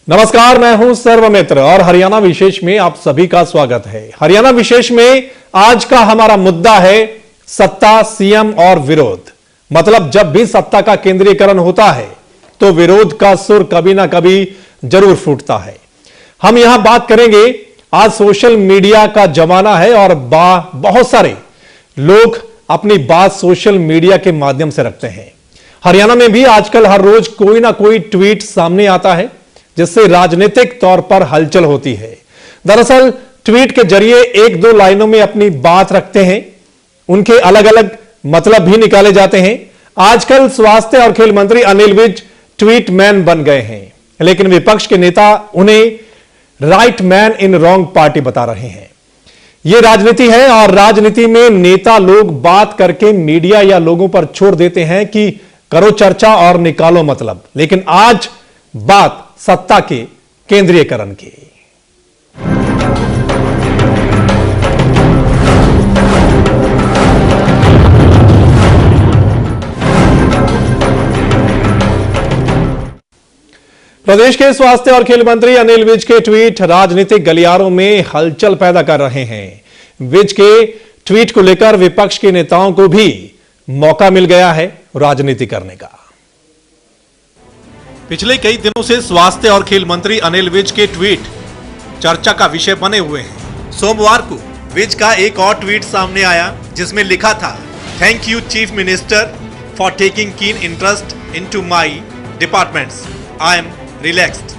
नमस्कार, मैं हूं सर्वमित्र और हरियाणा विशेष में आप सभी का स्वागत है। हरियाणा विशेष में आज का हमारा मुद्दा है सत्ता, सीएम और विरोध। मतलब जब भी सत्ता का केंद्रीकरण होता है तो विरोध का सुर कभी ना कभी जरूर फूटता है। हम यहां बात करेंगे, आज सोशल मीडिया का जमाना है और बहुत सारे लोग अपनी बात सोशल मीडिया के माध्यम से रखते हैं। हरियाणा में भी आजकल हर रोज कोई ना कोई ट्वीट सामने आता है जिससे राजनीतिक तौर पर हलचल होती है। दरअसल ट्वीट के जरिए एक दो लाइनों में अपनी बात रखते हैं, उनके अलग अलग मतलब भी निकाले जाते हैं। आजकल स्वास्थ्य और खेल मंत्री अनिल विज ट्वीट मैन बन गए हैं, लेकिन विपक्ष के नेता उन्हें right man in wrong party बता रहे हैं। यह राजनीति है और राजनीति में नेता लोग बात करके मीडिया या लोगों पर छोड़ देते हैं कि करो चर्चा और निकालो मतलब। लेकिन आज बात सत्ता के केंद्रीयकरण की। प्रदेश के स्वास्थ्य और खेल मंत्री अनिल विज के ट्वीट राजनीतिक गलियारों में हलचल पैदा कर रहे हैं। विज के ट्वीट को लेकर विपक्ष के नेताओं को भी मौका मिल गया है राजनीति करने का। पिछले कई दिनों से स्वास्थ्य और खेल मंत्री अनिल विज के ट्वीट चर्चा का विषय बने हुए हैं। सोमवार को विज का एक और ट्वीट सामने आया जिसमें लिखा था, thank you chief minister for taking keen interest into my departments, I am relaxed.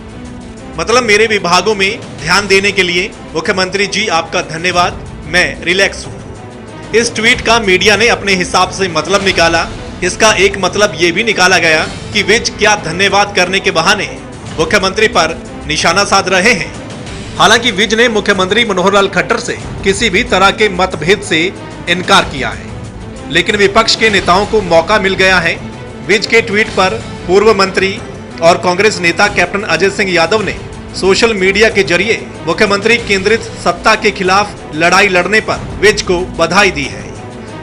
मतलब मेरे विभागों में ध्यान देने के लिए मुख्यमंत्री जी आपका धन्यवाद, मैं रिलैक्स हूं। इस ट्वीट का मीडिया ने अपने हिसाब से मतलब निकाला। इसका एक मतलब यह भी निकाला गया कि विज क्या धन्यवाद करने के बहाने मुख्यमंत्री पर निशाना साध रहे हैं। हालांकि विज ने मुख्यमंत्री मनोहर लाल खट्टर से किसी भी तरह के मतभेद से इनकार किया है, लेकिन विपक्ष के नेताओं को मौका मिल गया है। विज के ट्वीट पर पूर्व मंत्री और कांग्रेस नेता कैप्टन अजय सिंह यादव ने सोशल मीडिया के जरिए मुख्यमंत्री केंद्रित सत्ता के खिलाफ लड़ाई लड़ने पर विज को बधाई दी है।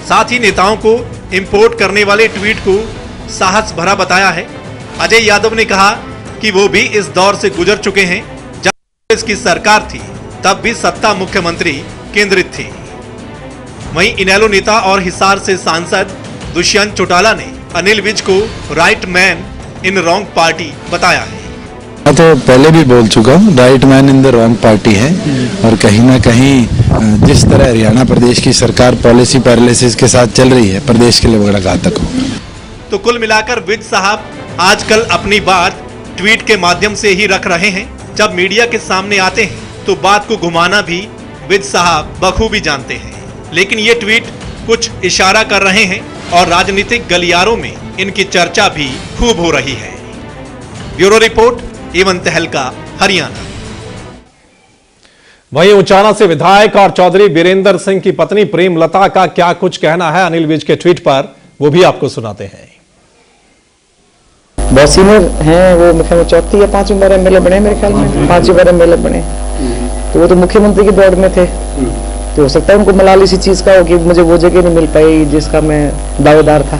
साथ ही नेताओं को इंपोर्ट करने वाले ट्वीट को साहस भरा बताया है। अजय यादव ने कहा कि वो भी इस दौर से गुजर चुके हैं जब कांग्रेस की सरकार थी, तब भी सत्ता मुख्यमंत्री केंद्रित थी। वहीं इनेलो नेता और हिसार से सांसद दुष्यंत चौटाला ने अनिल विज को right man in wrong party बताया है। तो पहले भी बोल चुका हूँ, right man in the wrong party है। और कहीं ना कहीं जिस तरह हरियाणा प्रदेश की सरकार पॉलिसी पैरालिसिस के साथ चल रही है, प्रदेश के लिए बड़ा घातक हो। तो कुल मिलाकर विज साहब आजकल अपनी बात ट्वीट के माध्यम से ही रख रहे हैं। जब मीडिया के सामने आते हैं तो बात को घुमाना भी विज साहब बखूबी जानते हैं। लेकिन ये ट्वीट कुछ इशारा कर रहे हैं और राजनीतिक गलियारों में इनकी चर्चा भी खूब हो रही है। ब्यूरो रिपोर्ट, एवं तहलका, हरियाणा। वहीं उचाना से विधायक और चौधरी बीरेंद्र सिंह की पत्नी प्रेमलता का क्या कुछ कहना है अनिल विज के ट्वीट पर, वो भी आपको सुनाते हैं। बहुत सीनियर हैं वो, मुख्यमंत्री चौथी या पांचवी बार एमएलए बने, मेरे ख्याल में 5वीं बार एमएलए बने। तो वो तो मुख्यमंत्री के दौर में थे, तो हो सकता है उनको मलाल इसी चीज का हो कि मुझे वो जगह नहीं मिल पाई जिसका मैं दावेदार था।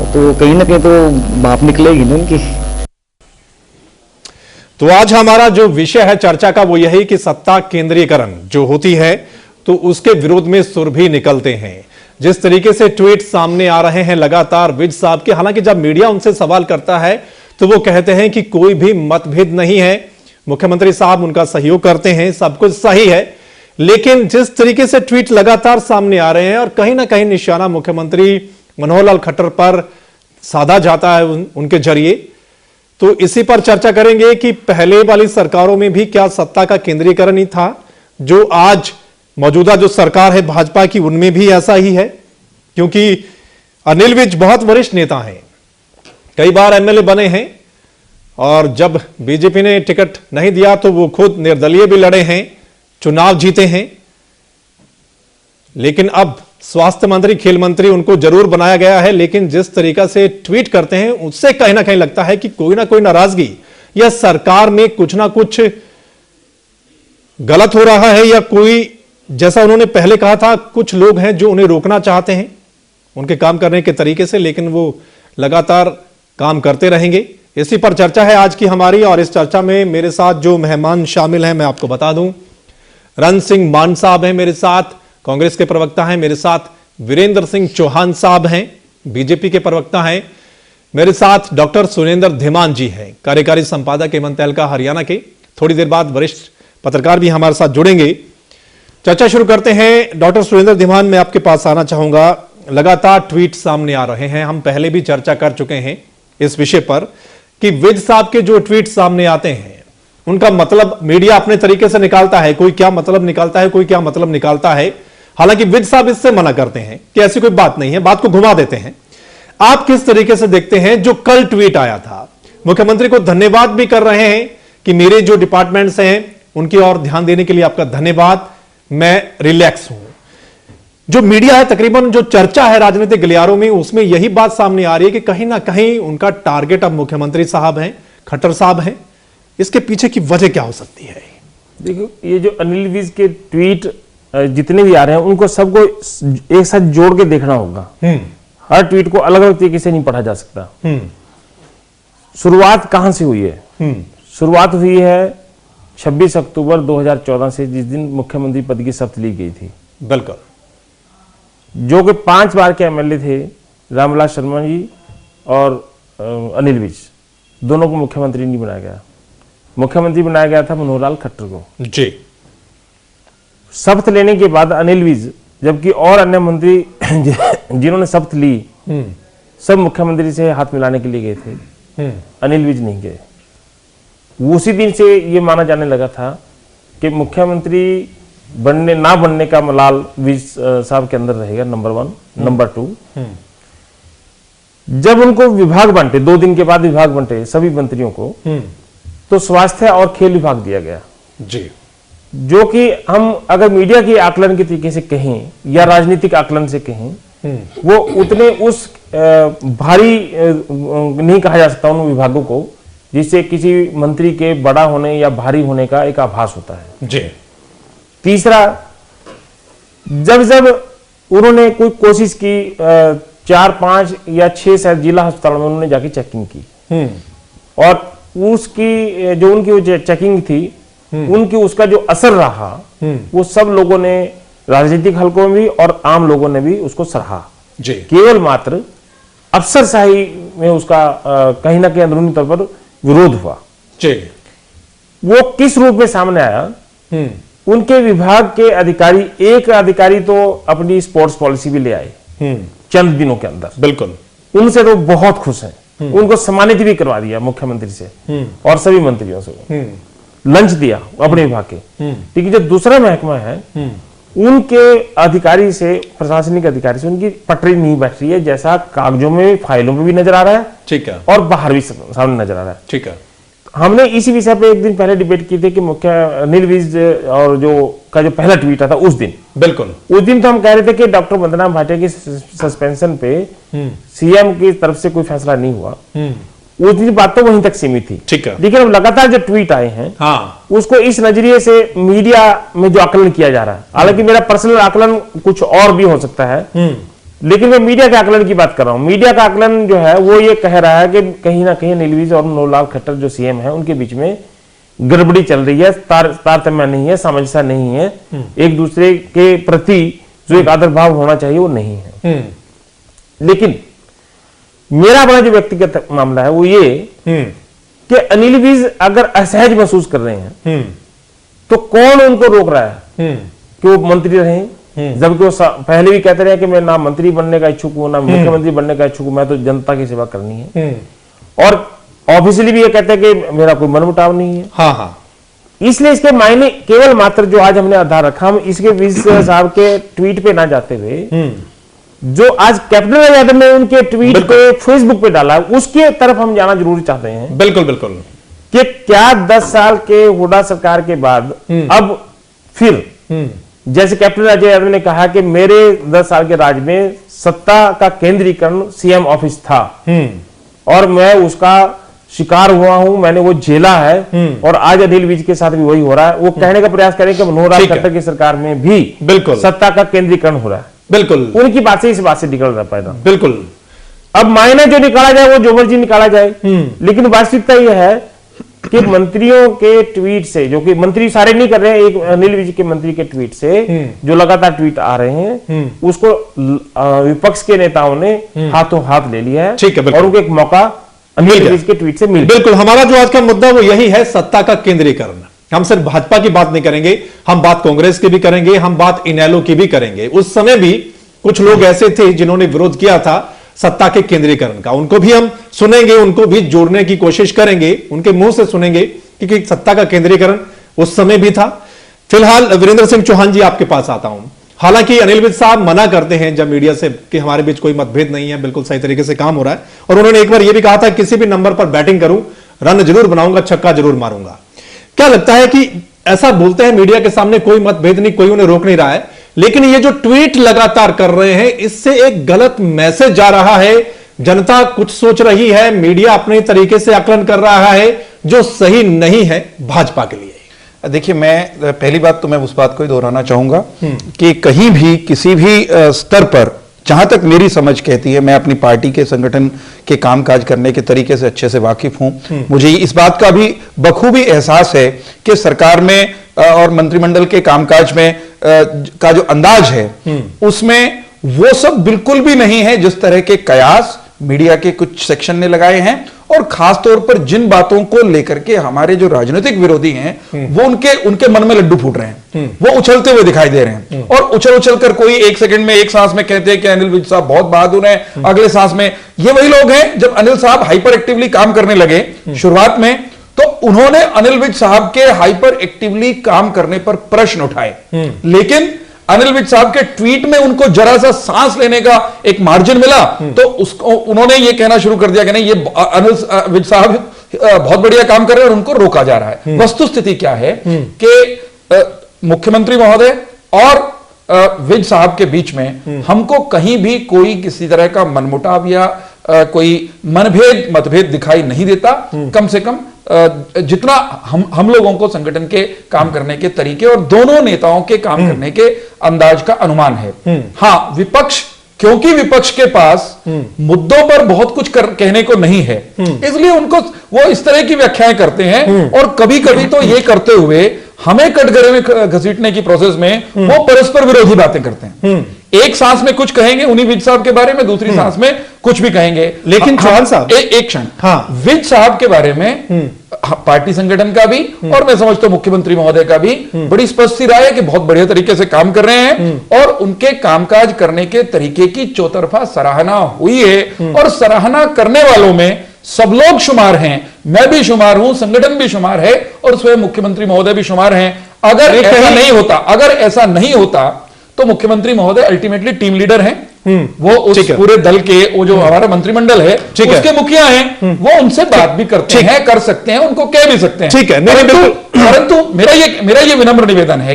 तो कहीं ना कहीं तो बाप निकलेगी ना उनकी। तो आज हमारा जो विषय है चर्चा का वो यही कि सत्ता केंद्रीयकरण जो होती है तो उसके विरोध में सुर भी निकलते हैं। जिस तरीके से ट्वीट सामने आ रहे हैं लगातार विज साहब के, हालांकि जब मीडिया उनसे सवाल करता है तो वो कहते हैं कि कोई भी मतभेद नहीं है, मुख्यमंत्री साहब उनका सहयोग करते हैं, सब कुछ सही है। लेकिन जिस तरीके से ट्वीट लगातार सामने आ रहे हैं और कहीं ना कहीं निशाना मुख्यमंत्री मनोहर लाल खट्टर पर साधा जाता है उनके जरिए, तो इसी पर चर्चा करेंगे कि पहले वाली सरकारों में भी क्या सत्ता का केंद्रीकरण ही था, जो आज मौजूदा जो सरकार है भाजपा की उनमें भी ऐसा ही है। क्योंकि अनिल विज बहुत वरिष्ठ नेता हैं, कई बार एमएलए बने हैं और जब बीजेपी ने टिकट नहीं दिया तो वो खुद निर्दलीय भी लड़े हैं, चुनाव जीते हैं। लेकिन अब स्वास्थ्य मंत्री, खेल मंत्री उनको जरूर बनाया गया है, लेकिन जिस तरीका से ट्वीट करते हैं उससे कहीं ना कहीं लगता है कि कोई ना कोई नाराजगी या सरकार में कुछ ना कुछ गलत हो रहा है, या कोई, जैसा उन्होंने पहले कहा था, कुछ लोग हैं जो उन्हें रोकना चाहते हैं उनके काम करने के तरीके से, लेकिन वो लगातार काम करते रहेंगे। इसी पर चर्चा है आज की हमारी। और इस चर्चा में मेरे साथ जो मेहमान शामिल हैं मैं आपको बता दूं, रन सिंह मान साहब हैं मेरे साथ, कांग्रेस के प्रवक्ता हैं। मेरे साथ वीरेंद्र सिंह चौहान साहब हैं, बीजेपी के प्रवक्ता हैं। मेरे साथ डॉक्टर सुरेंद्र धीमान जी हैं, कार्यकारी संपादक एमएन तहलका हरियाणा के। थोड़ी देर बाद वरिष्ठ पत्रकार भी हमारे साथ जुड़ेंगे। चर्चा शुरू करते हैं। डॉक्टर सुरेंद्र धीमान, मैं आपके पास आना चाहूंगा। लगातार ट्वीट सामने आ रहे हैं, हम पहले भी चर्चा कर चुके हैं इस विषय पर कि विज साहब के जो ट्वीट सामने आते हैं उनका मतलब मीडिया अपने तरीके से निकालता है, कोई क्या मतलब निकालता है, कोई क्या मतलब निकालता है। हालांकि विज साहब इससे मना करते हैं कि ऐसी कोई बात नहीं है, बात को घुमा देते हैं। आप किस तरीके से देखते हैं जो कल ट्वीट आया था? मुख्यमंत्री को धन्यवाद भी कर रहे हैं कि मेरे जो डिपार्टमेंट्स हैं उनकी ओर ध्यान देने के लिए आपका धन्यवाद, मैं रिलैक्स हूं। जो मीडिया है, तकरीबन जो चर्चा है राजनीतिक गलियारों में, उसमें यही बात सामने आ रही है कि कहीं ना कहीं उनका टारगेट अब मुख्यमंत्री साहब हैं, खट्टर साहब हैं। इसके पीछे की वजह क्या हो सकती है? देखो, ये जो अनिल विज के ट्वीट जितने भी आ रहे हैं उनको सबको एक साथ जोड़ के देखना होगा। हर ट्वीट को अलग अलग तरीके से नहीं पढ़ा जा सकता। शुरुआत कहां से हुई है? शुरुआत हुई है 26 अक्टूबर 2014 से, जिस दिन मुख्यमंत्री पद की शपथ ली गई थी। बिल्कुल। जो कि 5 बार के एमएलए थे, रामविलास शर्मा जी और अनिल विज, दोनों को मुख्यमंत्री नहीं बनाया गया। मुख्यमंत्री बनाया गया था मनोहर लाल खट्टर को जी। शपथ लेने के बाद अनिल विज, जबकि और अन्य मंत्री जिन्होंने शपथ ली सब मुख्यमंत्री से हाथ मिलाने के लिए गए थे, अनिल विज नहीं गए। उसी दिन से ये माना जाने लगा था कि मुख्यमंत्री बनने ना बनने का मलाल विज साहब के अंदर रहेगा, नंबर 1। नंबर 2, जब उनको विभाग बांटे, 2 दिन के बाद विभाग बांटे सभी मंत्रियों को, तो स्वास्थ्य और खेल विभाग दिया गया जी। जो कि हम अगर मीडिया के आकलन के तरीके से कहें या राजनीतिक आकलन से कहें, वो उतने उस भारी नहीं कहा जा सकता उन विभागों को जिससे किसी मंत्री के बड़ा होने या भारी होने का एक आभास होता है जी। तीसरा, जब जब उन्होंने कोई कोशिश की 4, 5 या 6 शायद जिला अस्पतालों में उन्होंने जाके चेकिंग की, और उसकी जो उनकी चेकिंग थी उनकी उसका जो असर रहा वो सब लोगों ने, राजनीतिक हलकों में भी और आम लोगों ने भी उसको सराहा जी। केवल मात्र अफसरशाही में उसका कहीं ना कहीं अंदरूनी तौर पर विरोध हुआ जी। वो किस रूप में सामने आया? उनके विभाग के अधिकारी, एक अधिकारी तो अपनी स्पोर्ट्स पॉलिसी भी ले आए चंद दिनों के अंदर। बिल्कुल। उनसे तो बहुत खुश हैं। उनको सम्मानित भी करवा दिया मुख्यमंत्री से और सभी मंत्रियों से, लंच दिया अपने विभाग के। लेकिन जो दूसरा महकमा है उनके अधिकारी से, प्रशासनिक अधिकारी से उनकी पटरी नहीं बैठ रही है, जैसा कागजों में, फाइलों में भी नजर आ रहा है, ठीक है, और बाहर भी सामने नजर आ रहा है। ठीक है। हमने इसी विषय पे एक दिन पहले डिबेट की थी कि मुख्य अनिल विज और जो पहला ट्वीट आता उस दिन, बिल्कुल उस दिन तो हम कह रहे थे कि डॉक्टर वंदना भाटिया की सस्पेंशन पे सीएम की तरफ से कोई फैसला नहीं हुआ। उस दिन बात तो वहीं तक सीमित थी, ठीक है। लेकिन अब लगातार जो ट्वीट आए हैं, हाँ, उसको इस नजरिए से मीडिया में जो आकलन किया जा रहा है, हालांकि मेरा पर्सनल आकलन कुछ और भी हो सकता है, लेकिन मैं मीडिया के आकलन की बात कर रहा हूं। मीडिया का आकलन जो है वो ये कह रहा है कि कहीं ना कहीं अनिल विज और मनोहर लाल खट्टर जो सीएम है उनके बीच में गड़बड़ी चल रही है, तारतम्य नहीं है, सामंजस्य नहीं है, एक दूसरे के प्रति जो एक आदर भाव होना चाहिए वो नहीं है। लेकिन मेरा बड़ा जो व्यक्तिगत मामला है वो ये कि अनिल विज अगर असहज महसूस कर रहे हैं तो कौन उनको रोक रहा है कि वो मंत्री रहे, जबकि वो पहले भी कहते रहे कि मैं ना मंत्री बनने का इच्छुक हूं, ना मुख्यमंत्री बनने का इच्छुक हूं, मैं तो जनता की सेवा करनी है। और ऑफिशियली भी ये कहते हैं कि मेरा कोई मनमुटाव नहीं है। हाँ हाँ। इसलिए इसके मायने केवल मात्र जो आज हमने आधार रखा, हम इसके विज साहब के ट्वीट पे ना जाते हुए जो आज कैप्टन यादव ने उनके ट्वीट पे फेसबुक पे डाला, उसके तरफ हम जाना जरूरी चाहते हैं। बिल्कुल बिल्कुल। कि क्या 10 साल के हुड्डा सरकार के बाद अब फिर जैसे कैप्टन अजय यादव ने कहा कि मेरे 10 साल के राज में सत्ता का केंद्रीकरण सीएम ऑफिस था और मैं उसका शिकार हुआ हूं, मैंने वो झेला है, और आज अनिल विज के साथ भी वही हो रहा है। वो कहने का प्रयास करें कि मनोहर लाल खट्टर की सरकार में भी बिल्कुल सत्ता का केंद्रीकरण हो रहा है। बिल्कुल, उनकी बात से इस बात से निकल रहा पैदा। बिल्कुल। अब मायने जो निकाला जाए वो जो मर्जी निकाला जाए, लेकिन वास्तविकता यह है कि मंत्रियों के ट्वीट से, जो कि मंत्री सारे नहीं कर रहे हैं, एक अनिल विज के मंत्री के ट्वीट से जो लगातार ट्वीट आ रहे हैं, उसको विपक्ष के नेताओं ने हाथों हाथ ले लिया है। ठीक है, और उनको एक मौका अनिल विज के ट्वीट से मिल गया। बिल्कुल, हमारा जो आज का मुद्दा वो यही है, सत्ता का केंद्रीकरण। हम सिर्फ भाजपा की बात नहीं करेंगे, हम बात कांग्रेस की भी करेंगे, हम बात इनेलो की भी करेंगे। उस समय भी कुछ लोग ऐसे थे जिन्होंने विरोध किया था सत्ता के केंद्रीकरण का, उनको भी हम सुनेंगे, उनको भी जोड़ने की कोशिश करेंगे, उनके मुंह से सुनेंगे क्योंकि सत्ता का केंद्रीकरण उस समय भी था। फिलहाल वीरेंद्र सिंह चौहान जी आपके पास आता हूं। हालांकि अनिल विज साहब मना करते हैं जब मीडिया से कि हमारे बीच कोई मतभेद नहीं है, बिल्कुल सही तरीके से काम हो रहा है, और उन्होंने एक बार यह भी कहा था किसी भी नंबर पर बैटिंग करूं, रन जरूर बनाऊंगा, छक्का जरूर मारूंगा। क्या लगता है कि ऐसा बोलते हैं मीडिया के सामने, कोई मतभेद नहीं, कोई उन्हें रोक नहीं रहा है, लेकिन ये जो ट्वीट लगातार कर रहे हैं इससे एक गलत मैसेज जा रहा है, जनता कुछ सोच रही है, मीडिया अपने तरीके से आकलन कर रहा है जो सही नहीं है भाजपा के लिए। देखिए, मैं पहली बात तो मैं उस बात को ही दोहराना चाहूंगा कि कहीं भी किसी भी स्तर पर, जहां तक मेरी समझ कहती है, मैं अपनी पार्टी के संगठन के कामकाज करने के तरीके से अच्छे से वाकिफ हूं। मुझे इस बात का भी बखूबी एहसास है कि सरकार में और मंत्रिमंडल के कामकाज में का जो अंदाज है उसमें वो सब बिल्कुल भी नहीं है जिस तरह के कयास मीडिया के कुछ सेक्शन ने लगाए हैं, और खास तौर पर जिन बातों को लेकर के हमारे जो राजनीतिक विरोधी हैं वो उनके मन में लड्डू फूट रहे हैं, वो उछलते हुए दिखाई दे रहे हैं, और उछल कर कोई एक सेकंड में, एक सांस में कहते हैं कि अनिल विज साहब बहुत बहादुर हैं, अगले सांस में ये वही लोग हैं। जब अनिल साहब हाइपर एक्टिवली काम करने लगे शुरुआत में, तो उन्होंने अनिल विज साहब के हाइपर एक्टिवली काम करने पर प्रश्न उठाए, लेकिन अनिल विज साहब के ट्वीट में उनको जरा सा सांस लेने का एक मार्जिन मिला, तो उसको उन्होंने ये कहना शुरू कर दिया कि नहीं, ये अनिल विज साहब बहुत बढ़िया काम कर रहे हैं और उनको रोका जा रहा है। वस्तुस्थिति क्या है कि मुख्यमंत्री महोदय और विज साहब के बीच में हमको कहीं भी कोई किसी तरह का मनमुटाव या कोई मतभेद दिखाई नहीं देता। कम से कम जितना हम लोगों को संगठन के काम करने के तरीके और दोनों नेताओं के काम करने के अंदाज का अनुमान है। हाँ, विपक्ष, क्योंकि विपक्ष के पास मुद्दों पर बहुत कुछ कहने को नहीं है, इसलिए उनको वो इस तरह की व्याख्याएं करते हैं, और कभी कभी तो ये करते हुए हमें कटघरे में घसीटने की प्रोसेस में वो परस्पर विरोधी बातें करते हैं। एक सांस में कुछ कहेंगे उन्हीं विज साहब के बारे में, दूसरी सांस में कुछ भी कहेंगे। लेकिन चौहान साहब, एक क्षण, विज साहब के बारे में पार्टी संगठन का भी और मैं समझता हूं मुख्यमंत्री महोदय का भी बड़ी स्पष्ट सी राय है कि बहुत बढ़िया तरीके से काम कर रहे हैं, और उनके कामकाज करने के तरीके की चौतरफा सराहना हुई है, और सराहना करने वालों में सब लोग शुमार हैं, मैं भी शुमार हूं, संगठन भी शुमार है, और स्वयं मुख्यमंत्री महोदय भी शुमार हैं। अगर ऐसा नहीं होता तो मुख्यमंत्री महोदय अल्टीमेटली टीम लीडर हैं, वो उस पूरे दल के, वो जो हमारा मंत्रिमंडल है उसके मुखिया हैं, वो उनसे बात भी करते हैं, कर सकते हैं, उनको कह भी सकते हैं। ठीक है, परंतु मेरा ये विनम्र निवेदन है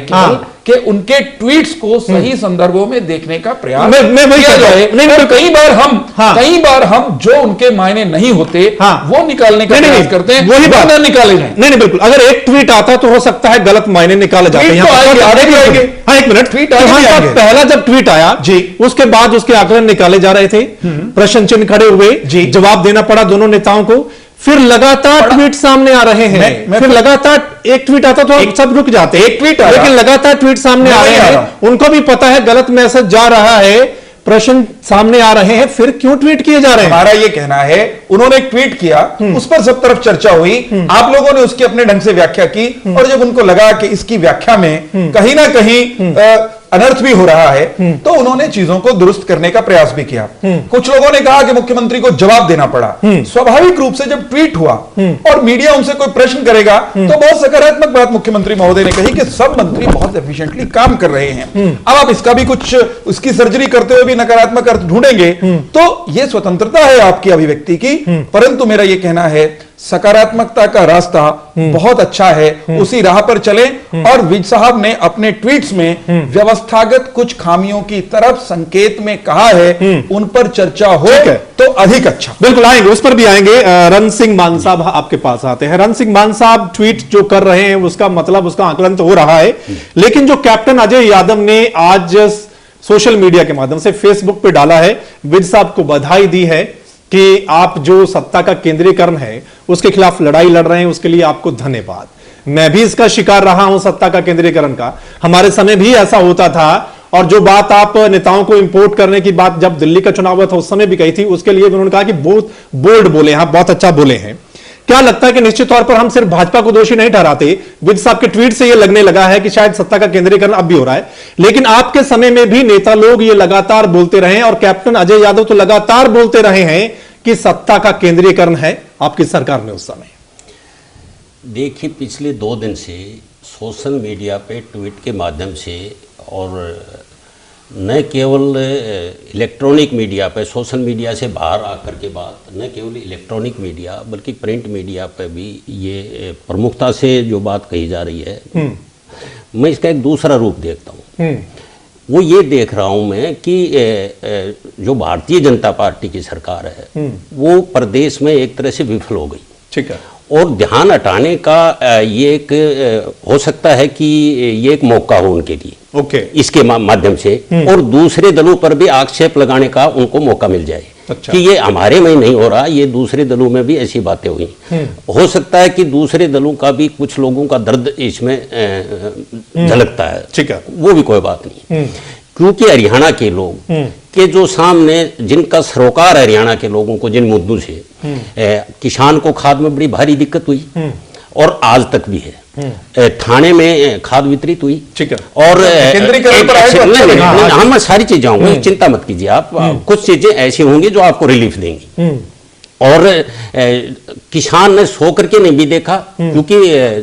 कि उनके ट्वीट्स को सही संदर्भों में देखने का प्रयास किया जाए। कई बार हम जो उनके मायने नहीं होते वो निकालने का प्रयास करते हैं, वही बात निकाले जाए। नहीं, बिल्कुल, अगर एक ट्वीट आता तो हो सकता है गलत मायने निकाले जाते हैं। हाँ, एक मिनट, ट्वीट पहला जब ट्वीट आया जी, उसके बाद उसके आकलन निकाले जा रहे थे, प्रश्न चिन्ह खड़े हुए, जवाब देना पड़ा दोनों नेताओं को, फिर लगातार ट्वीट सामने आ रहे हैं, फिर लगातार एक ट्वीट आता तो सब रुक जाते, एक ट्वीट आया, लेकिन लगातार ट्वीट सामने आ रहे हैं, उनको भी पता है गलत मैसेज जा रहा है, प्रश्न सामने आ रहे हैं, फिर क्यों ट्वीट किए जा रहे हैं? हमारा ये कहना है, उन्होंने एक ट्वीट किया, उस पर सब तरफ चर्चा हुई, आप लोगों ने उसकी अपने ढंग से व्याख्या की, और जब उनको लगा कि इसकी व्याख्या में कहीं ना कहीं अनर्थ भी हो रहा है, तो उन्होंने चीजों को दुरुस्त करने का प्रयास भी किया। कुछ लोगों ने कहा कि मुख्यमंत्री को जवाब देना पड़ा। स्वाभाविक रूप से जब ट्वीट हुआ और मीडिया उनसे कोई प्रश्न करेगा, तो बहुत सकारात्मक बात मुख्यमंत्री महोदय ने कही कि सब मंत्री बहुत एफिशिएंटली काम कर रहे हैं। अब आप इसका भी कुछ, उसकी सर्जरी करते हुए भी नकारात्मक अर्थ ढूंढेंगे, तो यह स्वतंत्रता है आपकी अभिव्यक्ति की, परंतु मेरा यह कहना है सकारात्मकता का रास्ता बहुत अच्छा है, उसी राह पर चलें। और विज साहब ने अपने ट्वीट्स में व्यवस्थागत कुछ खामियों की तरफ संकेत में कहा है, उन पर चर्चा हो तो अधिक अच्छा। बिल्कुल आएंगे, उस पर भी आएंगे। रन सिंह मान साहब आपके पास आते हैं। रन सिंह मान साहब, ट्वीट जो कर रहे हैं उसका मतलब, उसका आकलन तो हो रहा है, लेकिन जो कैप्टन अजय यादव ने आज सोशल मीडिया के माध्यम से फेसबुक पे डाला है, विज साहब को बधाई दी है, कि आप जो सत्ता का केंद्रीकरण है उसके खिलाफ लड़ाई लड़ रहे हैं, उसके लिए आपको धन्यवाद। मैं भी इसका शिकार रहा हूं, सत्ता का केंद्रीकरण का। हमारे समय भी ऐसा होता था, और जो बात आप नेताओं को इंपोर्ट करने की बात जब दिल्ली का चुनाव हुआ था उस समय भी कही थी, उसके लिए उन्होंने कहा कि बहुत बोल्ड बोले, हाँ बहुत अच्छा बोले हैं। क्या लगता है कि निश्चित तौर पर हम सिर्फ भाजपा को दोषी नहीं ठहराते, विज साहब के ट्वीट से यह लगने लगा है कि शायद सत्ता का केंद्रीकरण अब भी हो रहा है, लेकिन आपके समय में भी नेता लोग ये लगातार बोलते रहे और कैप्टन अजय यादव तो लगातार बोलते रहे हैं कि सत्ता का केंद्रीकरण है आपकी सरकार में उस समय। देखिए, पिछले 2 दिन से सोशल मीडिया पे ट्वीट के माध्यम से, और न केवल इलेक्ट्रॉनिक मीडिया पे, सोशल मीडिया से बाहर आकर के बात, न केवल इलेक्ट्रॉनिक मीडिया बल्कि प्रिंट मीडिया पे भी ये प्रमुखता से जो बात कही जा रही है, मैं इसका एक दूसरा रूप देखता हूँ। वो ये देख रहा हूँ मैं कि जो भारतीय जनता पार्टी की सरकार है वो प्रदेश में एक तरह से विफल हो गई। ठीक है। और ध्यान हटाने का ये एक हो सकता है कि ये एक मौका हो उनके लिए, ओके, इसके माध्यम से, और दूसरे दलों पर भी आक्षेप लगाने का उनको मौका मिल जाए। अच्छा। कि ये हमारे में नहीं हो रहा, ये दूसरे दलों में भी ऐसी बातें हुई। हो सकता है कि दूसरे दलों का भी कुछ लोगों का दर्द इसमें झलकता है। ठीक है, वो भी कोई बात नहीं, क्योंकि हरियाणा के लोग के जो सामने, जिनका सरोकार हरियाणा के लोगों को जिन मुद्दों से, किसान को खाद में बड़ी भारी दिक्कत हुई और आज तक भी है, थाने में खाद वितरित हुई। ठीक है। और हम सारी चीजें होंगी, चिंता मत कीजिए आप, कुछ चीजें ऐसी होंगी जो आपको रिलीफ देंगी। और किसान ने सो करके नहीं भी देखा, क्योंकि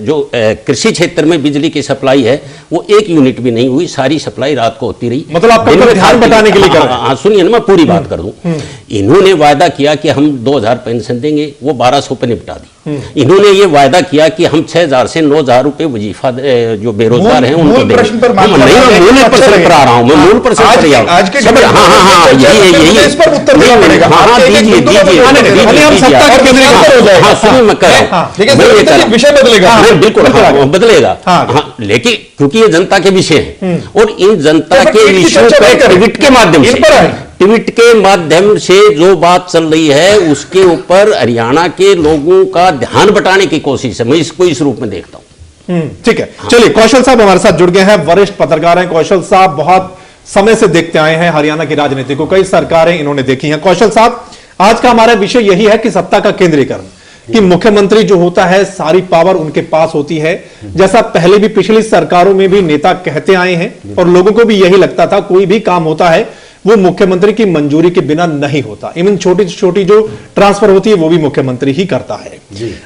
जो कृषि क्षेत्र में बिजली की सप्लाई है वो 1 यूनिट भी नहीं हुई, सारी सप्लाई रात को होती रही। मतलब आप ध्यान बताने के लिए कर रहे हैं। हाँ, सुनिए ना, मैं पूरी बात कर दूं। इन्होंने वायदा किया कि हम 2000 पेंशन देंगे, वो 1200 पे निपटा दी। इन्होंने ये वायदा किया कि हम 6000 से 9000 रुपए वजीफा जो बेरोजगार हैं उनको देंगे। मूल प्रश्न पर आ रहा हूँ मैं, मूल प्रश्न पर ही बदलेगा। हाँ, लेकिन क्योंकि ये जनता के विषय है और इन जनता के विषयों पर ट्वीट के माध्यम से, ट्वीट के माध्यम से जो बात चल रही है उसके ऊपर हरियाणा के लोगों का ध्यान बटाने की कोशिश है। मैं इसको इस रूप में देखता हूं। ठीक है। चलिए, कौशल साहब हमारे साथ जुड़ गए हैं, वरिष्ठ पत्रकार हैं। कौशल साहब बहुत समय से देखते आए हैं हरियाणा की राजनीति को, कई सरकारें इन्होंने देखी हैं। कौशल साहब, आज का हमारा विषय यही है कि सत्ता का केंद्रीकरण, कि मुख्यमंत्री जो होता है सारी पावर उनके पास होती है, जैसा पहले भी पिछली सरकारों में भी नेता कहते आए हैं और लोगों को भी यही लगता था, कोई भी काम होता है वो मुख्यमंत्री की मंजूरी के बिना नहीं होता। इवन छोटी छोटी जो ट्रांसफर होती है वो भी मुख्यमंत्री ही करता है।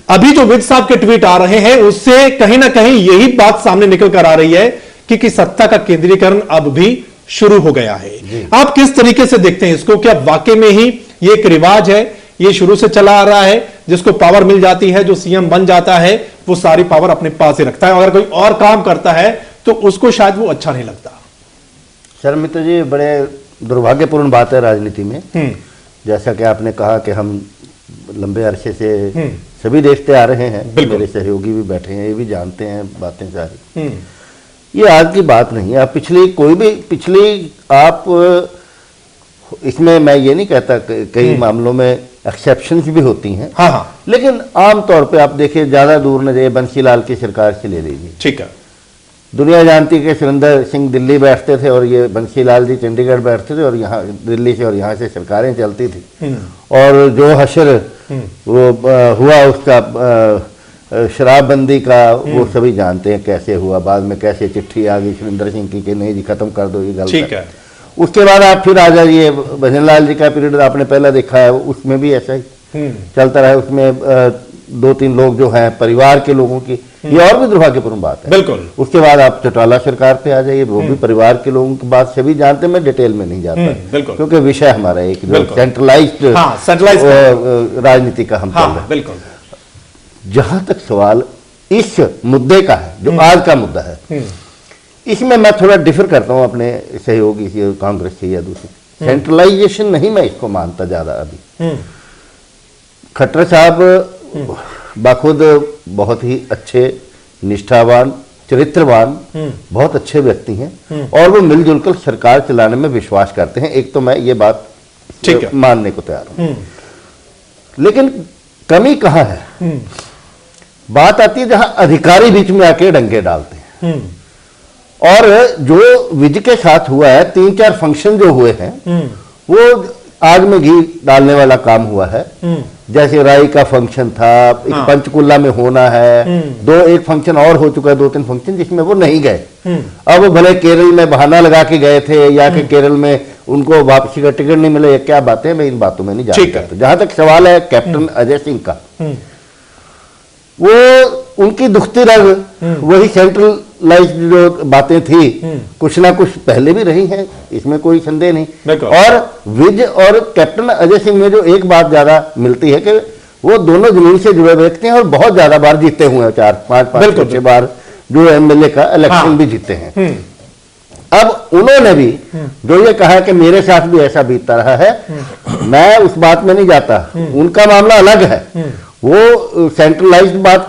अभी जो विज साहब के ट्वीट आ रहे हैं उससे कहीं ना कहीं यही बात सामने निकल कर आ रही है कि सत्ता का केंद्रीकरण अब भी शुरू हो गया है। आप किस तरीके से देखते हैं इसको? क्या वाकई में ही ये एक रिवाज है, ये शुरू से चला आ रहा है, जिसको पावर मिल जाती है, जो सीएम बन जाता है वो सारी पावर अपने पास ही रखता है, अगर कोई और काम करता है तो उसको शायद वो अच्छा नहीं लगता? शर्मिता जी, बड़े दुर्भाग्यपूर्ण बात है राजनीति में। जैसा कि आपने कहा कि हम लंबे अरसे से सभी देखते आ रहे हैं, मेरे सहयोगी भी बैठे हैं, ये भी जानते हैं बातें सारी। ये आज की बात नहीं है। आप पिछली आप इसमें मैं ये नहीं कहता, कई मामलों में एक्सेप्शंस भी होती हैं। हाँ। लेकिन आम तौर पे आप देखिए, ज्यादा दूर न जाइए, बंसीलाल की सरकार से ले लीजिए। ठीक है। दुनिया जानती है कि सुरेंद्र सिंह दिल्ली बैठते थे और ये बंसीलाल जी चंडीगढ़ बैठते थे और यहाँ दिल्ली से और यहाँ से सरकारें चलती थी। और जो हशर वो हुआ उसका शराबबंदी का, वो सभी जानते हैं कैसे हुआ। बाद में कैसे चिट्ठी आ गई सुरेंद्र सिंह की कि नहीं जी खत्म कर दो ये गलत। ठीक है। उसके बाद आप फिर आ जाइए, भजनलाल जी का पीरियड आपने पहले देखा है, उसमें भी ऐसा ही चलता रहा। उसमें 2-3 लोग जो हैं परिवार के लोगों की, ये और भी दुर्भाग्यपूर्ण बात है। बिल्कुल। उसके बाद आप चौटाला सरकार पे आ जाइए, वो भी परिवार के लोगों की बात सभी जानते हैं, मैं डिटेल में नहीं जाता क्योंकि विषय हमारा एक सेंट्रलाइज्ड राजनीति का हम चल रहे हैं। बिल्कुल। जहां तक सवाल इस मुद्दे का है, जो आज का मुद्दा है, इसमें मैं थोड़ा डिफर करता हूं अपने सहयोगी से, कांग्रेस से या दूसरी। सेंट्रलाइजेशन नहीं मैं इसको मानता ज्यादा अभी। खट्टर साहब बाखुद बहुत ही अच्छे, निष्ठावान, चरित्रवान, बहुत अच्छे व्यक्ति हैं और वो मिलजुल कर सरकार चलाने में विश्वास करते हैं। एक तो मैं ये बात मानने को तैयार हूं। लेकिन कमी कहाँ है? बात आती है जहां अधिकारी बीच में आके डंके डालते हैं। और जो विज के साथ हुआ है, 3-4 फंक्शन जो हुए हैं वो आग में घी डालने वाला काम हुआ है। जैसे राई का फंक्शन था, एक पंचकुला में होना है, एक फंक्शन और हो चुका है, 2-3 फंक्शन जिसमें वो नहीं गए। अब भले केरल में बहाना लगा के गए थे या कि केरल में उनको वापसी का टिकट नहीं मिला, ये क्या बातें, मैं इन बातों में नहीं जा सकता। जहां तक सवाल है कैप्टन अजय सिंह का, वो उनकी दुखती रग वही सेंट्रलाइज जो बातें थी कुछ ना कुछ पहले भी रही हैं, इसमें कोई संदेह नहीं। और विज और कैप्टन अजय सिंह में जो एक बात ज्यादा मिलती है कि वो दोनों जमीन से जुड़े व्यक्ति हैं और बहुत ज्यादा बार जीते हुए हैं, 4-5-6 बार जो एमएलए का इलेक्शन भी जीते हैं। अब उन्होंने भी जो ये कहा कि मेरे साथ भी ऐसा बीतता रहा है, मैं उस बात में नहीं जाता, उनका मामला अलग है। वो सेंट्रलाइज्ड बात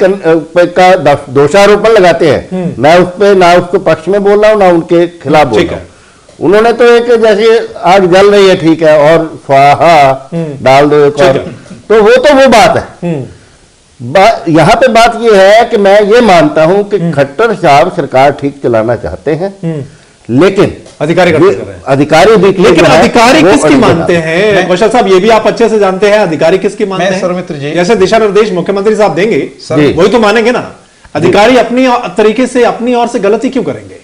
का दोषारोपण लगाते हैं, मैं उस पर ना उसको पक्ष में बोल रहा हूं ना उनके खिलाफ बोल रहा हूं। उन्होंने तो एक जैसे आग जल रही है, ठीक है, और स्वाहा डाल दो एक और, तो वो बात है। यहां पे बात ये है कि मैं ये मानता हूं कि खट्टर साहब सरकार ठीक चलाना चाहते हैं, लेकिन अधिकारी किसकी मानते हैं? कौशल साहब, ये भी आप अच्छे से जानते हैं, अधिकारी किसकी मानते हैं? सौमित्र जी, जैसे दिशा निर्देश मुख्यमंत्री साहब देंगे वही तो मानेंगे ना। अधिकारी अपनी तरीके से अपनी ओर से गलती क्यों करेंगे?